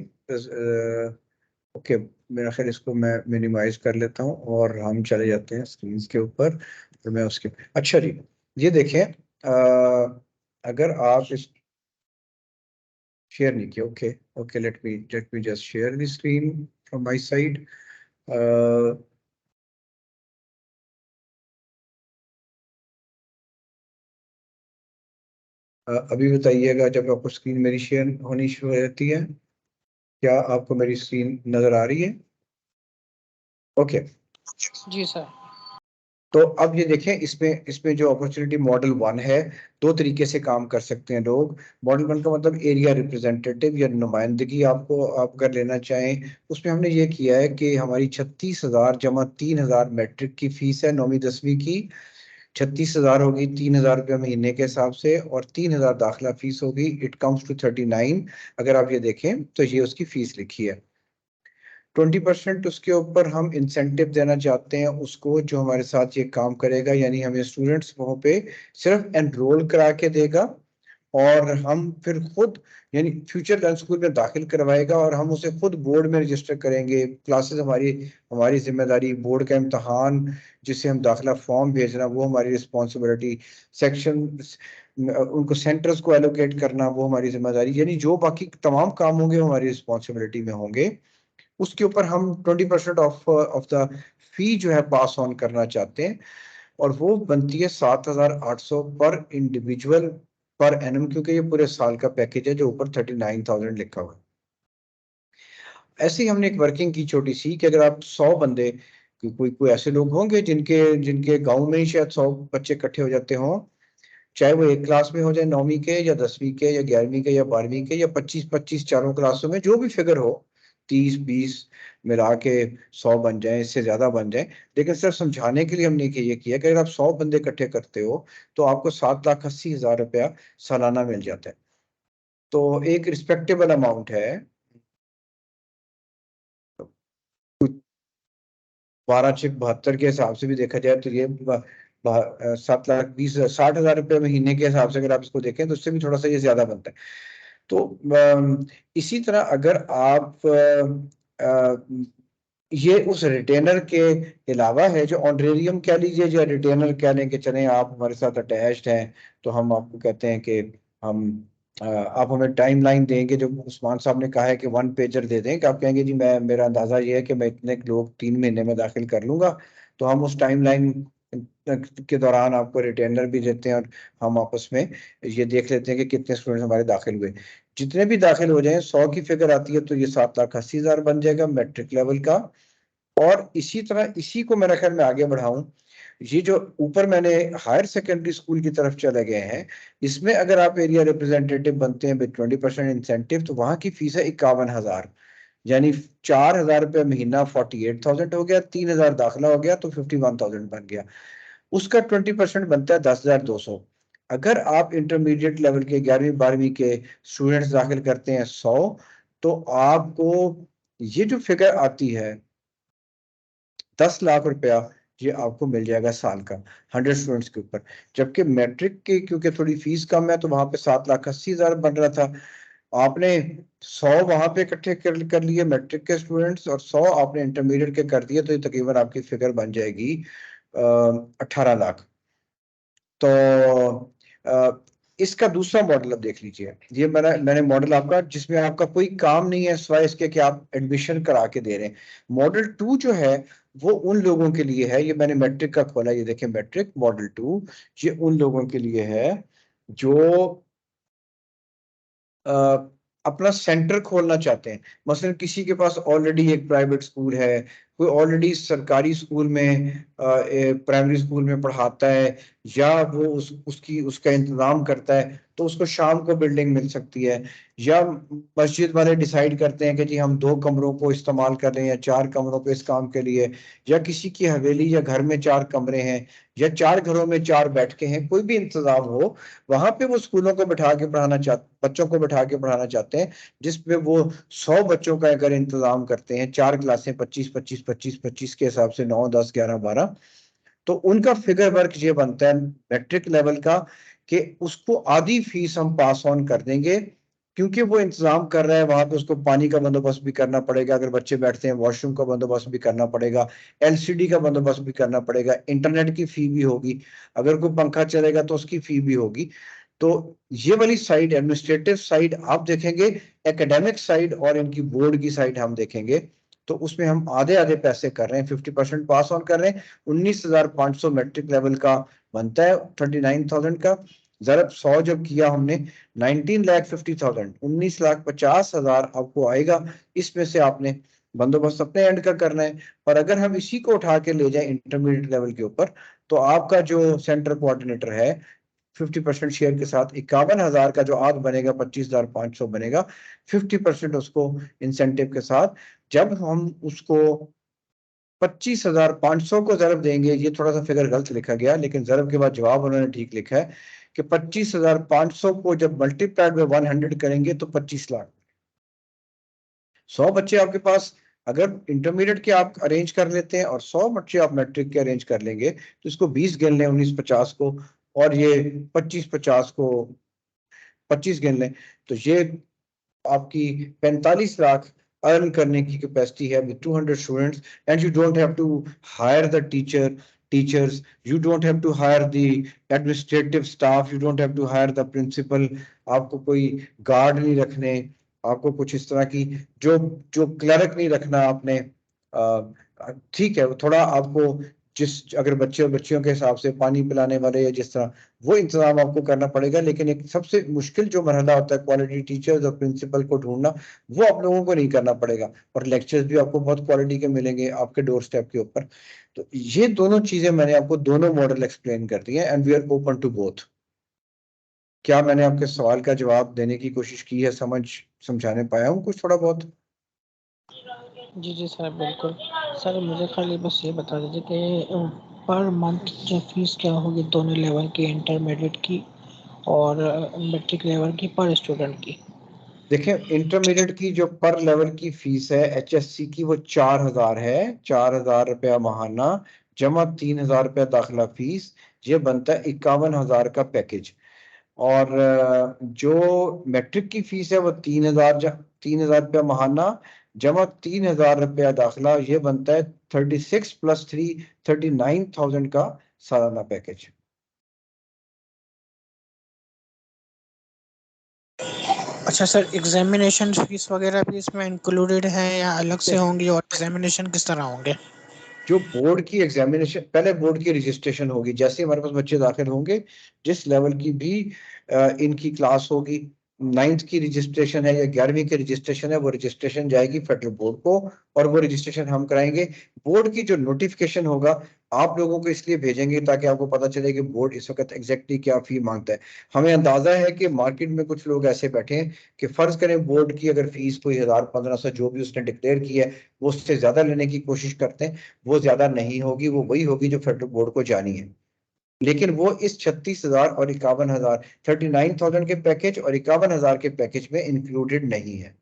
Okay, मेरा ख्याल इसको मैं मिनिमाइज कर लेता हूँ और हम चले जाते हैं स्क्रीन के ऊपर। तो मैं उसके, अच्छा जी, ये देखें, अगर आप इस शेयर नहीं किया, okay okay, let me just share the screen from my side. अभी बताइएगा जब आपको स्क्रीन मेरी शेयर होनी शुरू हो जाती है, क्या आपको मेरी स्क्रीन नजर आ रही है? ओके जी सर। तो अब ये देखें, इसमें इसमें जो अपॉर्चुनिटी मॉडल 1 है, दो तरीके से काम कर सकते हैं लोग। मॉडल 1 का मतलब एरिया रिप्रेजेंटेटिव या नुमाइंदगी, आपको आप अगर लेना चाहें, उसमें हमने ये किया है कि हमारी 36,000 जमा 3,000 मैट्रिक की फीस है, 9वीं 10वीं की। 36,000 होगी 3,000 रुपये महीने के हिसाब से, और 3,000 दाखिला फीस होगी, इट कम्स टू 39। अगर आप ये देखें तो ये उसकी फीस लिखी है। 20% उसके ऊपर हम इंसेंटिव देना चाहते हैं उसको जो हमारे साथ ये काम करेगा, यानी हमें स्टूडेंट्स वहाँ पे सिर्फ एनरोल करा के देगा, और हम फिर खुद, यानी फ्यूचर लर्न स्कूल में दाखिल करवाएगा और हम उसे खुद बोर्ड में रजिस्टर करेंगे। क्लासेस हमारी हमारी जिम्मेदारी, बोर्ड का इम्तहान जिसे हम दाखिला फॉर्म भेजना वो हमारी रिस्पॉन्सिबिलिटी, सेक्शन उनको सेंटर्स को एलोकेट करना वो हमारी जिम्मेदारी, यानी जो बाकी तमाम काम होंगे वो हमारी रिस्पॉन्सिबिलिटी में होंगे। उसके ऊपर हम 20% ऑफ द फी जो है पास ऑन करना चाहते हैं, और वो बनती है 7,800 पर इंडिविजुअल पर एनम, क्योंकि ये पूरे साल का पैकेज है जो ऊपर 39,000 लिखा हुआ है। ऐसे ही हमने एक वर्किंग की छोटी सी कि अगर आप 100 बंदे, कोई कोई ऐसे लोग होंगे जिनके जिनके गांव में ही शायद 100 बच्चे इकट्ठे हो जाते हों, चाहे वो एक क्लास में हो जाए 9वीं के या 10वीं के या 11वीं के या 12वीं के या 25-25 चारों क्लासों में, जो भी फिगर हो, 30-20 मिला के 100 बन जाए, इससे ज्यादा बन जाए। लेकिन सिर्फ समझाने के लिए हमने ये किया कि अगर आप 100 बंदे इकट्ठे करते हो तो आपको 7,80,000 रुपया सालाना मिल जाता है। तो एक रिस्पेक्टेबल अमाउंट है। 12/72 के हिसाब से भी देखा जाए तो ये 7,20,60,000 रुपये महीने के हिसाब से अगर आप इसको देखें तो उससे भी थोड़ा सा ये ज्यादा बनता है। तो इसी तरह अगर आप ये उस रिटेनर के अलावा है, जो ऑनरेरियम कह लीजिए या रिटेनर कह लें कि चलें आप हमारे साथ अटैच्ड हैं, तो हम आपको कहते हैं कि हम आप हमें टाइमलाइन देंगे, जो उस्मान साहब ने कहा है कि 1 पेजर दे दें, कि आप कहेंगे जी मैं, मेरा अंदाजा ये है कि मैं इतने लोग 3 महीने में दाखिल कर लूंगा, तो हम उस टाइमलाइन के दौरान आपको रिटेनर भी देते हैं और हम आपस में ये देख लेते हैं कि कितने स्टूडेंट्स हमारे दाखिल हुए। जितने भी दाखिल हो जाएं, 100 की फिगर आती है तो ये 7,80,000 बन जाएगा मैट्रिक लेवल का। और इसी तरह इसी को मेरा ख्याल में आगे बढ़ाऊं, ये जो ऊपर मैंने हायर सेकेंडरी स्कूल की तरफ चले गए हैं, इसमें अगर आप एरिया रिप्रेजेंटेटिव बनते हैं विद 20% इंसेंटिव, तो वहां की फीस है 51,000, यानी 4,000 रुपये महीना 48,000 हो गया, 3,000 दाखिला हो गया तो 51,000 बन गया। उसका 20% बनता है 10,200। अगर आप इंटरमीडिएट लेवल के 11वीं 12वीं के स्टूडेंट्स दाखिल करते हैं 100, तो आपको ये जो फिगर आती है 10 लाख रुपया, ये आपको मिल जाएगा साल का 100 स्टूडेंट्स के ऊपर। जबकि मैट्रिक के क्योंकि थोड़ी फीस कम है तो वहां पे 7,80,000 बन रहा था। आपने 100 वहां पे इकट्ठे कर लिए मैट्रिक के स्टूडेंट्स और 100 आपने इंटरमीडिएट के कर दिए, तो ये तकरीबन आपकी फिगर बन जाएगी 18 लाख। तो इसका दूसरा मॉडल अब देख लीजिए, ये मैंने मॉडल आपका जिसमें आपका कोई काम नहीं है सिवाय इसके कि आप एडमिशन करा के दे रहे हैं। मॉडल 2 जो है वो उन लोगों के लिए है, ये मैंने मैट्रिक का खोला, ये देखें मैट्रिक मॉडल 2, ये उन लोगों के लिए है जो अपना सेंटर खोलना चाहते हैं। मसलन किसी के पास ऑलरेडी एक प्राइवेट स्कूल है, कोई ऑलरेडी सरकारी स्कूल में प्राइमरी स्कूल में पढ़ाता है, या वो उसका इंतजाम करता है, तो तो उसको शाम को बिल्डिंग मिल सकती है। या मस्जिद वाले डिसाइड करते हैं कि जी हम 2 कमरों को इस्तेमाल कर रहे हैं या 4 कमरों को इस काम के लिए, या किसी की हवेली या घर में 4 कमरे हैं या 4 घरों में 4 बैठके हैं, कोई भी इंतजाम हो, वहां पे वो स्कूलों को बैठा के पढ़ाना चाहते, बच्चों को बैठा के पढ़ाना चाहते हैं, जिसमें वो 100 बच्चों का अगर इंतजाम करते हैं, 4 क्लासें 25 के हिसाब से 9, 10, 11, 12, तो उनका फिगर वर्क ये बनता है मैट्रिक लेवल का कि उसको आधी फीस हम पास ऑन कर देंगे, क्योंकि वो इंतजाम कर रहा है, वहां पे उसको पानी का बंदोबस्त भी करना पड़ेगा, अगर बच्चे बैठते हैं वॉशरूम का बंदोबस्त भी करना पड़ेगा, एलसीडी का बंदोबस्त भी करना पड़ेगा, इंटरनेट की फी भी होगी, अगर कोई पंखा चलेगा तो उसकी फी भी होगी। तो ये वाली साइड, एडमिनिस्ट्रेटिव साइड आप देखेंगे, एकेडमिक साइड और इनकी बोर्ड की साइड हम देखेंगे, तो उसमें हम आधे आधे पैसे कर रहे हैं, 50% पास ऑन कर रहे हैं। 19,500 मैट्रिक लेवल का बनता है 39,000 का, जरा 100 जब किया हमने 19,50,000, 19,50,000 आपको आएगा। इसमें से आपने बंदोबस्त अपने एंड का करना है। और अगर हम इसी को उठा के ले जाए इंटरमीडिएट लेवल के ऊपर, तो आपका जो सेंटर कोऑर्डिनेटर है 50% शेयर के साथ 51,000 का जो आज बनेगा 25,500 बनेगा, 50% उसको इंसेंटिव के साथ। जब हम उसको 25,500 को ज़रब देंगे, ये थोड़ा सा फिगर गलत लिखा गया, लेकिन ज़रब के बाद जवाब उन्होंने ठीक लिखा है कि 25,500 को जब मल्टीप्लाइड में 100 करेंगे तो 25 लाख। 100 बच्चे आपके पास अगर इंटरमीडिएट के आप अरेंज कर लेते हैं और 100 बच्चे आप मैट्रिक के अरेंज कर लेंगे, तो इसको 20 गिन लें 1950 को, और ये 2550 को 25 गिन लें, तो ये आपकी 45 लाख अर्न करने की कैपेसिटी है with 200 students. And you don't have to hire the teachers, you don't have to hire the administrative staff, you don't have to hire the principal, आपको कोई गार्ड नहीं रखने, आपको कुछ इस तरह की जो क्लर्क नहीं रखना आपने। ठीक है, थोड़ा आपको जिस अगर बच्चे और बच्चियों के हिसाब से पानी पिलाने वाले या जिस तरह वो इंतजाम आपको करना पड़ेगा, लेकिन एक सबसे मुश्किल जो मरहला होता है क्वालिटी टीचर्स और प्रिंसिपल को ढूंढना, वो आप लोगों को नहीं करना पड़ेगा, और लेक्चर्स भी आपको बहुत क्वालिटी के मिलेंगे आपके डोर स्टेप के ऊपर। तो ये दोनों चीजें मैंने आपको दोनों मॉडल एक्सप्लेन कर दिए, and we are open to both. क्या मैंने आपके सवाल का जवाब देने की कोशिश की है? समझाने पाया हूँ कुछ थोड़ा बहुत? जी जी सर, बिल्कुल। सर मुझे खाली बस ये बता दीजिए कि पर मंथ जो फीस क्या होगी दोनों लेवल की, इंटरमीडिएट की और मैट्रिक लेवल की, पर स्टूडेंट की? देखें, इंटरमीडिएट की जो पर लेवल की फीस है HSC की, वो 4,000 है, 4,000 रुपया माहाना जमा 3,000 रुपया दाखिला फीस, ये बनता है 51,000 का पैकेज। और जो मैट्रिक की फीस है वो 3,000 रुपया माहाना जमा 3,000 रुपया दाखिला, ये बनता है 36 + 3 39,000 का सालाना पैकेज। अच्छा सर, एग्जामिनेशन फीस वगैरह भी इसमें इंक्लूडेड है या अलग से होंगी, और एग्जामिनेशन किस तरह होंगे? जो बोर्ड की एग्जामिनेशन, पहले बोर्ड की रजिस्ट्रेशन होगी, जैसे हमारे पास बच्चे दाखिल होंगे, जिस लेवल की भी इनकी क्लास होगी, 9th की रजिस्ट्रेशन है या 11वीं की रजिस्ट्रेशन है, वो रजिस्ट्रेशन जाएगी फेडरल बोर्ड को, और वो रजिस्ट्रेशन हम कराएंगे। बोर्ड की जो नोटिफिकेशन होगा आप लोगों को इसलिए भेजेंगे ताकि आपको पता चले कि बोर्ड इस वक्त एग्जैक्टली क्या फी मांगता है। हमें अंदाजा है कि मार्केट में कुछ लोग ऐसे बैठे हैं कि फर्ज करें बोर्ड की अगर फीस कोई 1,000-1,500 जो भी उसने डिक्लेयर की है, वो उससे ज्यादा लेने की कोशिश करते हैं। वो ज्यादा नहीं होगी, वो वही होगी जो फेडरल बोर्ड को जानी है, लेकिन वो इस 36,000 और 51,000, 39,000 के पैकेज और 51,000 के पैकेज में इंक्लूडेड नहीं है,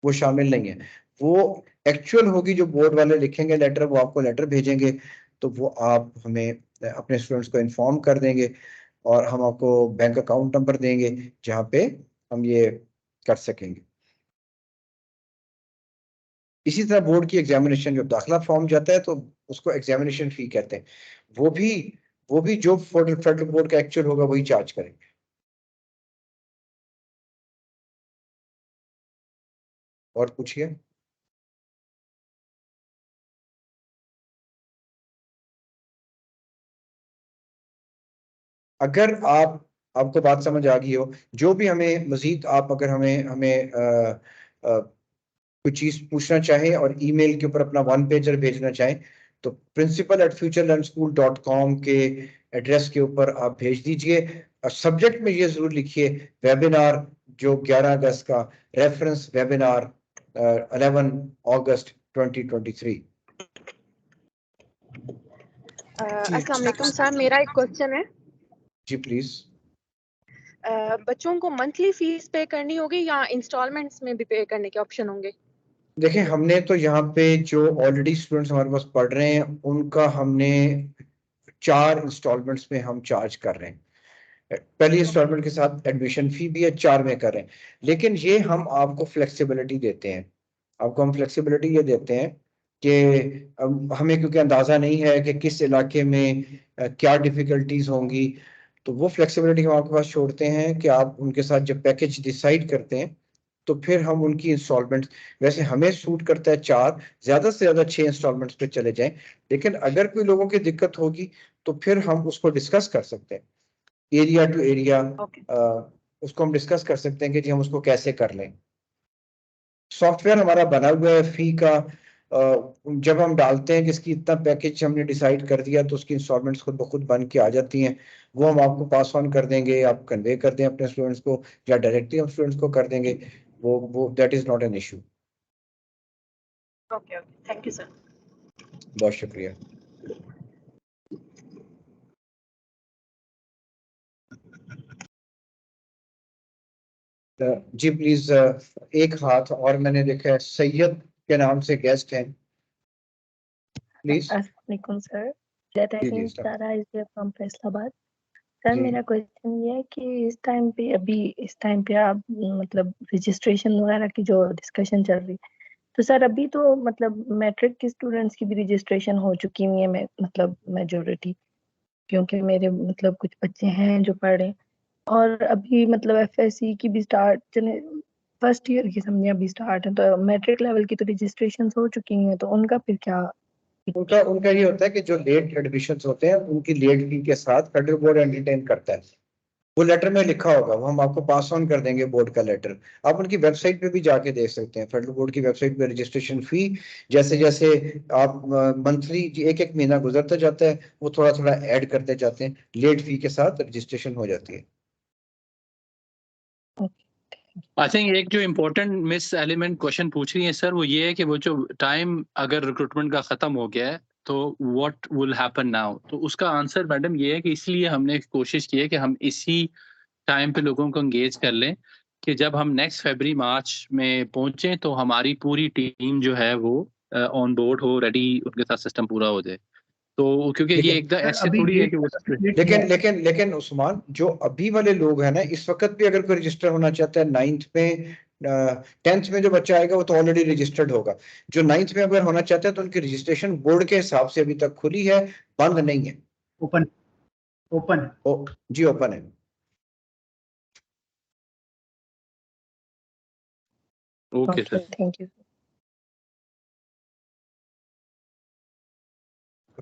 वो शामिल नहीं है। वो एक्चुअल होगी जो बोर्ड वाले लिखेंगे लेटर, वो आपको लेटर भेजेंगे, तो वो आप हमें अपने स्टूडेंट्स को इन्फॉर्म कर देंगे, और हम आपको बैंक अकाउंट नंबर देंगे जहाँ पे हम ये कर सकेंगे। इसी तरह बोर्ड की एग्जामिनेशन, जब दाखिला फॉर्म जाता है तो उसको एग्जामिनेशन फी कहते हैं, वो भी जो फेडरल बोर्ड का एक्चुअल होगा वही चार्ज करेंगे। और पूछिए। अगर आपको बात समझ आ गई हो, जो भी हमें मजीद आप अगर हमें कोई चीज पूछना चाहें और ईमेल के ऊपर अपना 1 पेजर भेजना चाहें, तो principal@futurelearnschool.com के एड्रेस के ऊपर आप भेज दीजिए। सब्जेक्ट में ये जरूर लिखिए वेबिनार जो 11 अगस्त का, रेफरेंस वेबिनार 11 अगस्त 2023। अस्सलाम वालेकुम सर, मेरा एक क्वेश्चन है। जी प्लीज। बच्चों को मंथली फीस पे करनी होगी या इंस्टॉलमेंट्स में भी पे करने के ऑप्शन होंगे? देखिए, हमने तो यहाँ पे जो ऑलरेडी स्टूडेंट्स हमारे पास पढ़ रहे हैं उनका हमने 4 इंस्टॉलमेंट्स में हम चार्ज कर रहे हैं। पहली इंस्टॉलमेंट के साथ एडमिशन फी भी है, 4 में कर रहे हैं। लेकिन ये हम आपको फ्लेक्सिबिलिटी देते हैं, आपको हम फ्लेक्सिबिलिटी ये देते हैं कि हमें क्योंकि अंदाजा नहीं है कि किस इलाके में क्या डिफिकल्टीज होंगी, तो वो फ्लेक्सिबिलिटी हम आपके पास छोड़ते हैं कि आप उनके साथ जब पैकेज डिसाइड करते हैं तो फिर हम उनकी इंस्टॉलमेंट, वैसे हमें सूट करता है 4, ज्यादा से ज्यादा 6 इंस्टॉलमेंट्स पे चले जाएं। लेकिन अगर कोई लोगों की दिक्कत होगी तो फिर हम उसको डिस्कस कर सकते हैं, एरिया टू एरिया उसको हम डिस्कस कर सकते हैं कि जी हम उसको कैसे कर लें। सॉफ्टवेयर हमारा बना हुआ है फी का, जब हम डालते हैं कि इसकी इतना पैकेज हमने डिसाइड कर दिया तो उसकी इंस्टॉलमेंट्स खुद ब खुद बन के आ जाती हैं। वो हम आपको पास ऑन कर देंगे, आप कन्वे कर दें अपने स्टूडेंट्स को या डायरेक्टली हम स्टूडेंट्स को कर देंगे, वो that is not an issue. Okay, thank you sir. बहुत शुक्रिया। जी प्लीज, एक हाथ और मैंने देखा है सैयद के नाम से गेस्ट हैं, प्लीज। अस्सलाम सर, सारा इज फ्रॉम फैसलाबाद। सर मेरा क्वेश्चन ये है कि इस टाइम पे आप मतलब रजिस्ट्रेशन वगैरह की जो डिस्कशन चल रही है, तो सर अभी तो मतलब मैट्रिक के स्टूडेंट्स की भी रजिस्ट्रेशन हो चुकी हुई है, मतलब मेजोरिटी, क्योंकि मेरे मतलब कुछ बच्चे हैं जो पढ़ रहे हैं, और अभी मतलब एफएससी की भी स्टार्ट चले, फर्स्ट ईयर की समझिए अभी स्टार्ट है, तो मैट्रिक लेवल की तो रजिस्ट्रेशन हो चुकी हैं, तो उनका फिर क्या? उनका ये होता है कि जो लेट एडमिशन्स होते हैं उनकी लेट फी के साथ फेडरल बोर्ड एंटरटेन करता है। वो लेटर में लिखा होगा, वो हम आपको पास ऑन कर देंगे बोर्ड का लेटर। आप उनकी वेबसाइट पे भी जाके देख सकते हैं, फेडरल बोर्ड की वेबसाइट पे रजिस्ट्रेशन फी जैसे जैसे आप मंथली एक एक महीना गुजरता जाता है वो थोड़ा थोड़ा ऐड करते जाते हैं, लेट फी के साथ रजिस्ट्रेशन हो जाती है। आई थिंक एक जो इम्पोर्टेंट मिस एलिमेंट क्वेश्चन पूछ रही है सर, वो ये है कि वो जो टाइम अगर रिक्रूटमेंट का ख़त्म हो गया है तो व्हाट विल हैपन नाउ। तो उसका आंसर मैडम ये है कि इसलिए हमने कोशिश की है कि हम इसी टाइम पे लोगों को एंगेज कर लें कि जब हम नेक्स्ट फरवरी मार्च में पहुंचे तो हमारी पूरी टीम जो है वो ऑन बोर्ड हो, रेडी, उनके साथ सिस्टम पूरा हो जाए। तो क्योंकि ये एकदम ऐसे थोड़ी है कि वो लेकिन उस्मान, जो अभी वाले लोग हैं ना, इस वक्त भी अगर कोई रजिस्टर होना चाहता है 9th में, 10th में जो बच्चा आएगा वो तो ऑलरेडी रजिस्टर्ड होगा। जो 9th में अगर होना चाहता है तो उनकी रजिस्ट्रेशन बोर्ड के हिसाब से अभी तक खुली है, बंद नहीं है। ओपन जी ओपन है। Okay sir, thank you.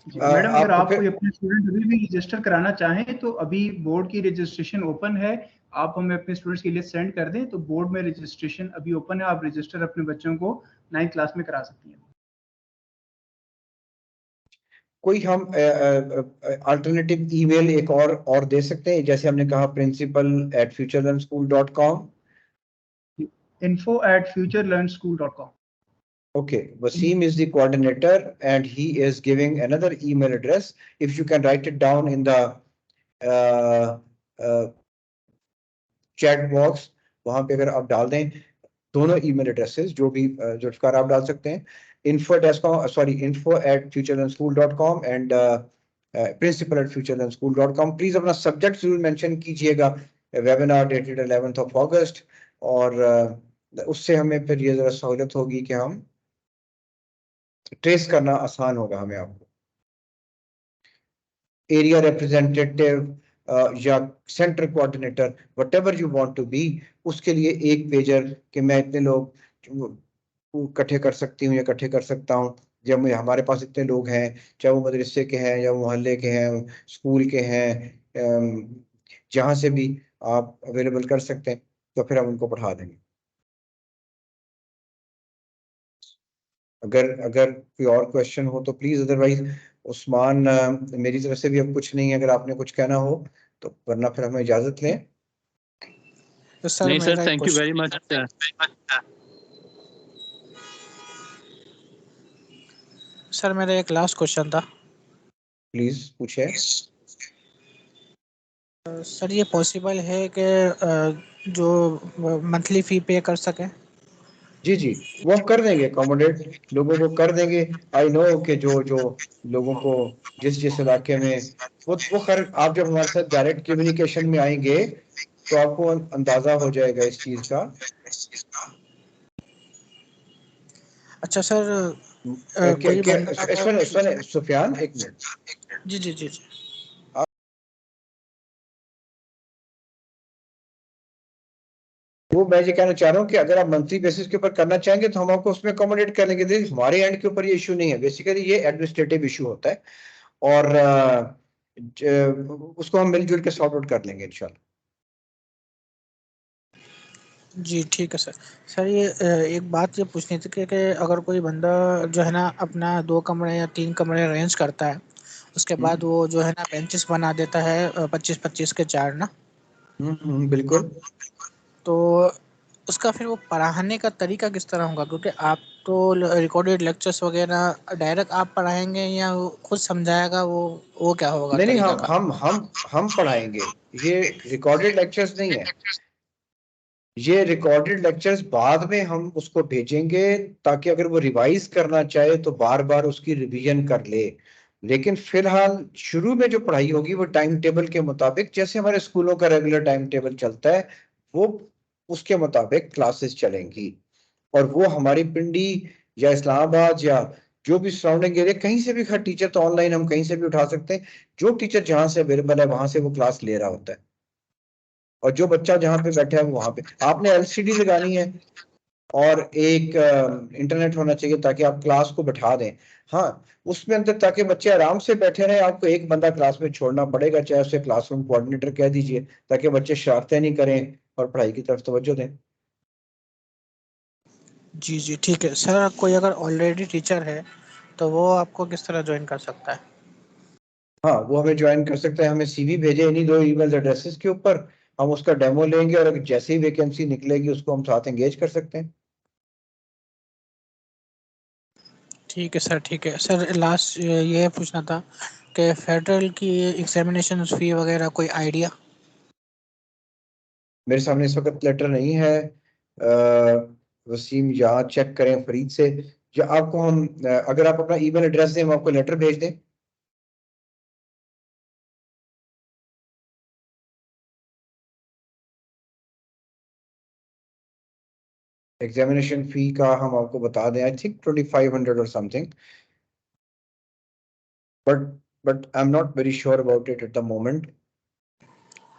Madam अगर आप कोई अपने स्टूडेंट अभी भी रजिस्टर कराना चाहें तो अभी बोर्ड की रजिस्ट्रेशन ओपन है, आप हमें अपने स्टूडेंट्स के लिए सेंड कर दें तो बोर्ड में रजिस्ट्रेशन अभी ओपन है, आप रजिस्टर अपने बच्चों को 9th क्लास में करा सकती हैं। कोई हम अल्टरनेटिव ईमेल एक और दे सकते हैं, जैसे हमने कहा principal@futurelearnschool.com, info@futurelearnschool.com। Okay, Wasim is the coordinator and he is giving another email address. If you can write it down in the chat box, वहां पे अगर आप डाल दें दोनों ईमेल एड्रेसेस जो आप डाल सकते हैं, info@futurelearnschool.com and principal@futurelearnschool.com। प्लीज अपना सब्जेक्ट जरूर मेंशन कीजिएगा, webinar dated 11th of August, और उससे हमें फिर ये जरा सहूलत होगी कि हम ट्रेस करना आसान होगा हमें। आपको एरिया रिप्रेजेंटेटिव या centre coordinator, whatever you want to be, उसके लिए एक पेजर कि मैं इतने लोग इकट्ठे कर सकती हूँ या इकट्ठे कर सकता हूँ, जब हमारे पास इतने लोग हैं, चाहे वो मदरसे के हैं या मोहल्ले के हैं, स्कूल के हैं, जहाँ से भी आप अवेलेबल कर सकते हैं, तो फिर हम उनको पढ़ा देंगे। अगर कोई और क्वेश्चन हो तो प्लीज, अदरवाइज उस्मान, मेरी तरफ से भी अब कुछ नहीं है, अगर आपने कुछ कहना हो तो वरना फिर हमें इजाजत लें। तो सर नहीं सर, मेरा एक thank you very much. Sir मेरा एक लास्ट क्वेश्चन था। प्लीज पूछे। सर ये पॉसिबल है कि जो मंथली फी पे कर सके? जी जी, वो हम कर देंगे, अकोमोडेट लोगों को कर देंगे। आई नो कि जो जो लोगों को जिस इलाके में वो खैर, आप जब हमारे साथ डायरेक्ट कम्युनिकेशन में आएंगे तो आपको अंदाजा हो जाएगा इस चीज का। अच्छा सर, कोई बंदा सुफियान एक मिनट। जी जी जी जी। वो मैं ये कहना चाह रहा हूँ कि अगर आप मंथली बेसिस के ऊपर करना चाहेंगे तो हम आपको उसमें अकोमोडेट कर लेंगे। देखिए हमारे एंड के ऊपर ये इशू नहीं है, बेसिकली ये एडमिनिस्ट्रेटिव इशू होता है और उसको हम मिलजुल के सॉर्ट आउट कर लेंगे इंशाल्लाह। जी ठीक है सर। सर ये एक बात ये पूछनी थी कि अगर कोई बंदा जो है ना अपना 2 कमरे या 3 कमरे अरेंज करता है, उसके बाद वो जो है ना बेंचेस बना देता है 25-25 के 4 ना। बिल्कुल। तो उसका फिर वो पढ़ाने का तरीका किस तरह होगा? क्योंकि आप तो रिकॉर्डेड लेक्चर्स वगैरह डायरेक्ट आप पढ़ाएंगे या वो खुद समझाएगा, वो क्या होगा नहीं तरीका का? हम पढ़ाएंगे। ये रिकॉर्डेड लेक्चर्स नहीं है, ये रिकॉर्डेड लेक्चर्स बाद में हम उसको भेजेंगे ताकि अगर वो रिवाइज करना चाहे तो बार बार उसकी रिवीजन कर ले। लेकिन फिलहाल शुरू में जो पढ़ाई होगी वो टाइम टेबल के मुताबिक, जैसे हमारे स्कूलों का रेगुलर टाइम टेबल चलता है, वो उसके मुताबिक क्लासेस चलेंगी। और वो हमारी पिंडी या इस्लामाबाद या जो भी सराउंडिंग एरिया, कहीं से भी हर टीचर तो ऑनलाइन हम कहीं से भी उठा सकते हैं। जो टीचर जहां से अवेलेबल है वहां से वो क्लास ले रहा होता है, और जो बच्चा जहां पे बैठा है वहां पे आपने एलसीडी लगानी है और एक इंटरनेट होना चाहिए ताकि आप क्लास को बैठा दें। हाँ, उसमें अंदर ताकि बच्चे आराम से बैठे रहे, आपको एक बंदा क्लास में छोड़ना पड़ेगा, चाहे उसे क्लासरूम कोऑर्डिनेटर कह दीजिए, ताकि बच्चे शरारतें नहीं करें और पढ़ाई की तरफ तवज्जो दें। जी जी ठीक है सर। कोई अगर ऑलरेडी टीचर है तो वो आपको किस तरह ज्वाइन कर सकता है? हाँ, वो हमें ज्वाइन कर सकता है। हमें सीवी भेजे इन्हीं 2 ईमेल एड्रेसेस के ऊपर, हम उसका डेमो लेंगे और अगर जैसे ही वैकेंसी निकलेगी उसको हम साथ एंगेज कर सकते हैं। ठीक है सर, ठीक है सर। लास्ट ये पूछना था कि फेडरल की एग्जामिनेशन फी वगैरह कोई आइडिया? मेरे सामने इस वक्त लेटर नहीं है। वसीम यहाँ चेक करें फरीद से, या आपको हम अगर आप अपना ईमेल एड्रेस दें हम आपको लेटर भेज दें। एग्जामिनेशन फी का हम आपको बता दें, आई थिंक 2500 और something, but I am not very sure about it at the moment.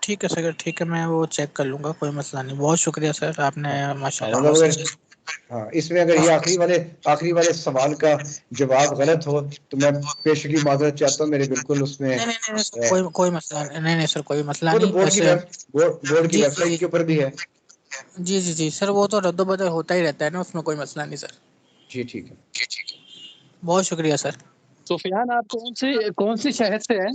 ठीक है सर, ठीक है, मैं वो चेक कर लूँगा, कोई मसला नहीं। बहुत शुक्रिया सर, आपने माशाल्लाह मतलब बहुत अगर इसमें अगर ये आखिरी वाले सवाल का जवाब गलत हो तो मैं पेशगी माजरत चाहता हूँ, मेरे बिल्कुल उसमें नहीं सर, कोई मसला नहीं सर, कोई मसला वो तो नहीं। बोर्ड की वेबसाइट के ऊपर भी है। जी जी जी सर, वो तो रद्दोबदल होता ही रहता है ना, उसमें कोई मसला नहीं सर। जी ठीक है। बहुत शुक्रिया सर। सुफियान, आप कौन सी शहर से हैं?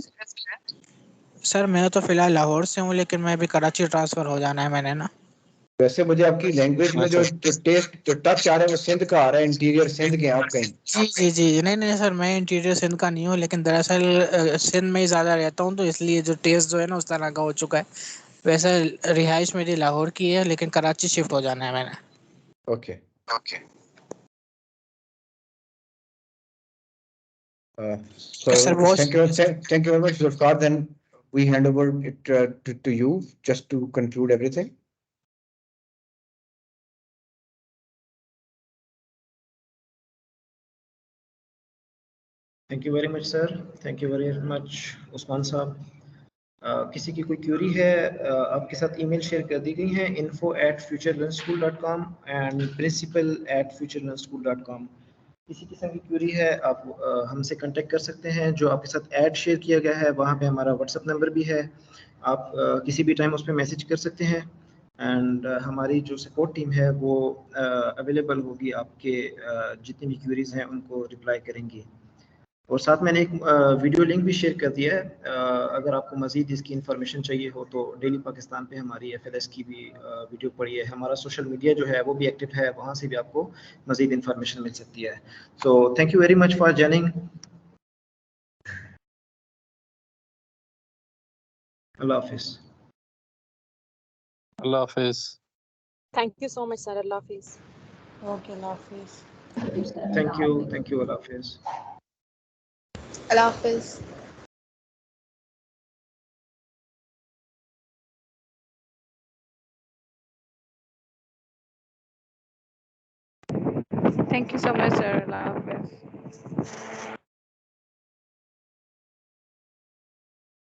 सर मैं तो फिलहाल लाहौर से हूँ, लेकिन मैं अभी कराची ट्रांसफर हो जाना है मैंने ना। वैसे मुझे आपकी लैंग्वेज में जो टच आ रहा है वो सिंध का आ रहा है, इंटीरियर सिंध के आप कहीं? जी जी जी नहीं सर, मैं इंटीरियर सिंध का नहीं हूँ, लेकिन दरअसल सिंध में ही ज़्यादा रहता हूँ, तो इसलिए जो टेस्ट जो है ना उस तरह का हो चुका है। वैसे रिहाइश मेरी लाहौर की है, लेकिन कराची शिफ्ट हो जाना है मैंने। Okay. So thank you very much, Zulfar. Then we hand over it to you just to conclude everything. Thank you very much sir, thank you very much Usman साहब। किसी की कोई क्यूरी है आपके साथ ईमेल शेयर कर दी गई हैं info@futurelearnschool.com एंड principal@futurelearnschool.com। किसी किस्म की क्यूरी है आप हमसे कांटेक्ट कर सकते हैं। जो आपके साथ ऐड शेयर किया गया है वहाँ पे हमारा व्हाट्सएप नंबर भी है, आप किसी भी टाइम उस पर मैसेज कर सकते हैं एंड हमारी जो सपोर्ट टीम है वो अवेलेबल होगी, आपके जितनी भी क्यूरीज हैं उनको रिप्लाई करेंगी। और साथ मैंने एक वीडियो लिंक भी शेयर कर दिया है। अगर आपको मज़ीद इसकी इन्फॉर्मेशन चाहिए हो तो डेली पाकिस्तान पे हमारी FLS की भी वीडियो पड़ी है। हमारा सोशल मीडिया जो है वो भी एक्टिव है, वहाँ से भी आपको मज़ीद इन्फॉर्मेशन मिल सकती है। So thank you very much for joining. अल्लाह हाफिज़। अल्लाह हाफिज़। Thank you so much sir. अल्लाह हाफिज़। ओके, अल्लाह हाफिज़। थैंक यू, अल्लाह हाफिज़। अल्लाह हाफिज़। Thank you so much, sir. Allah Hafiz.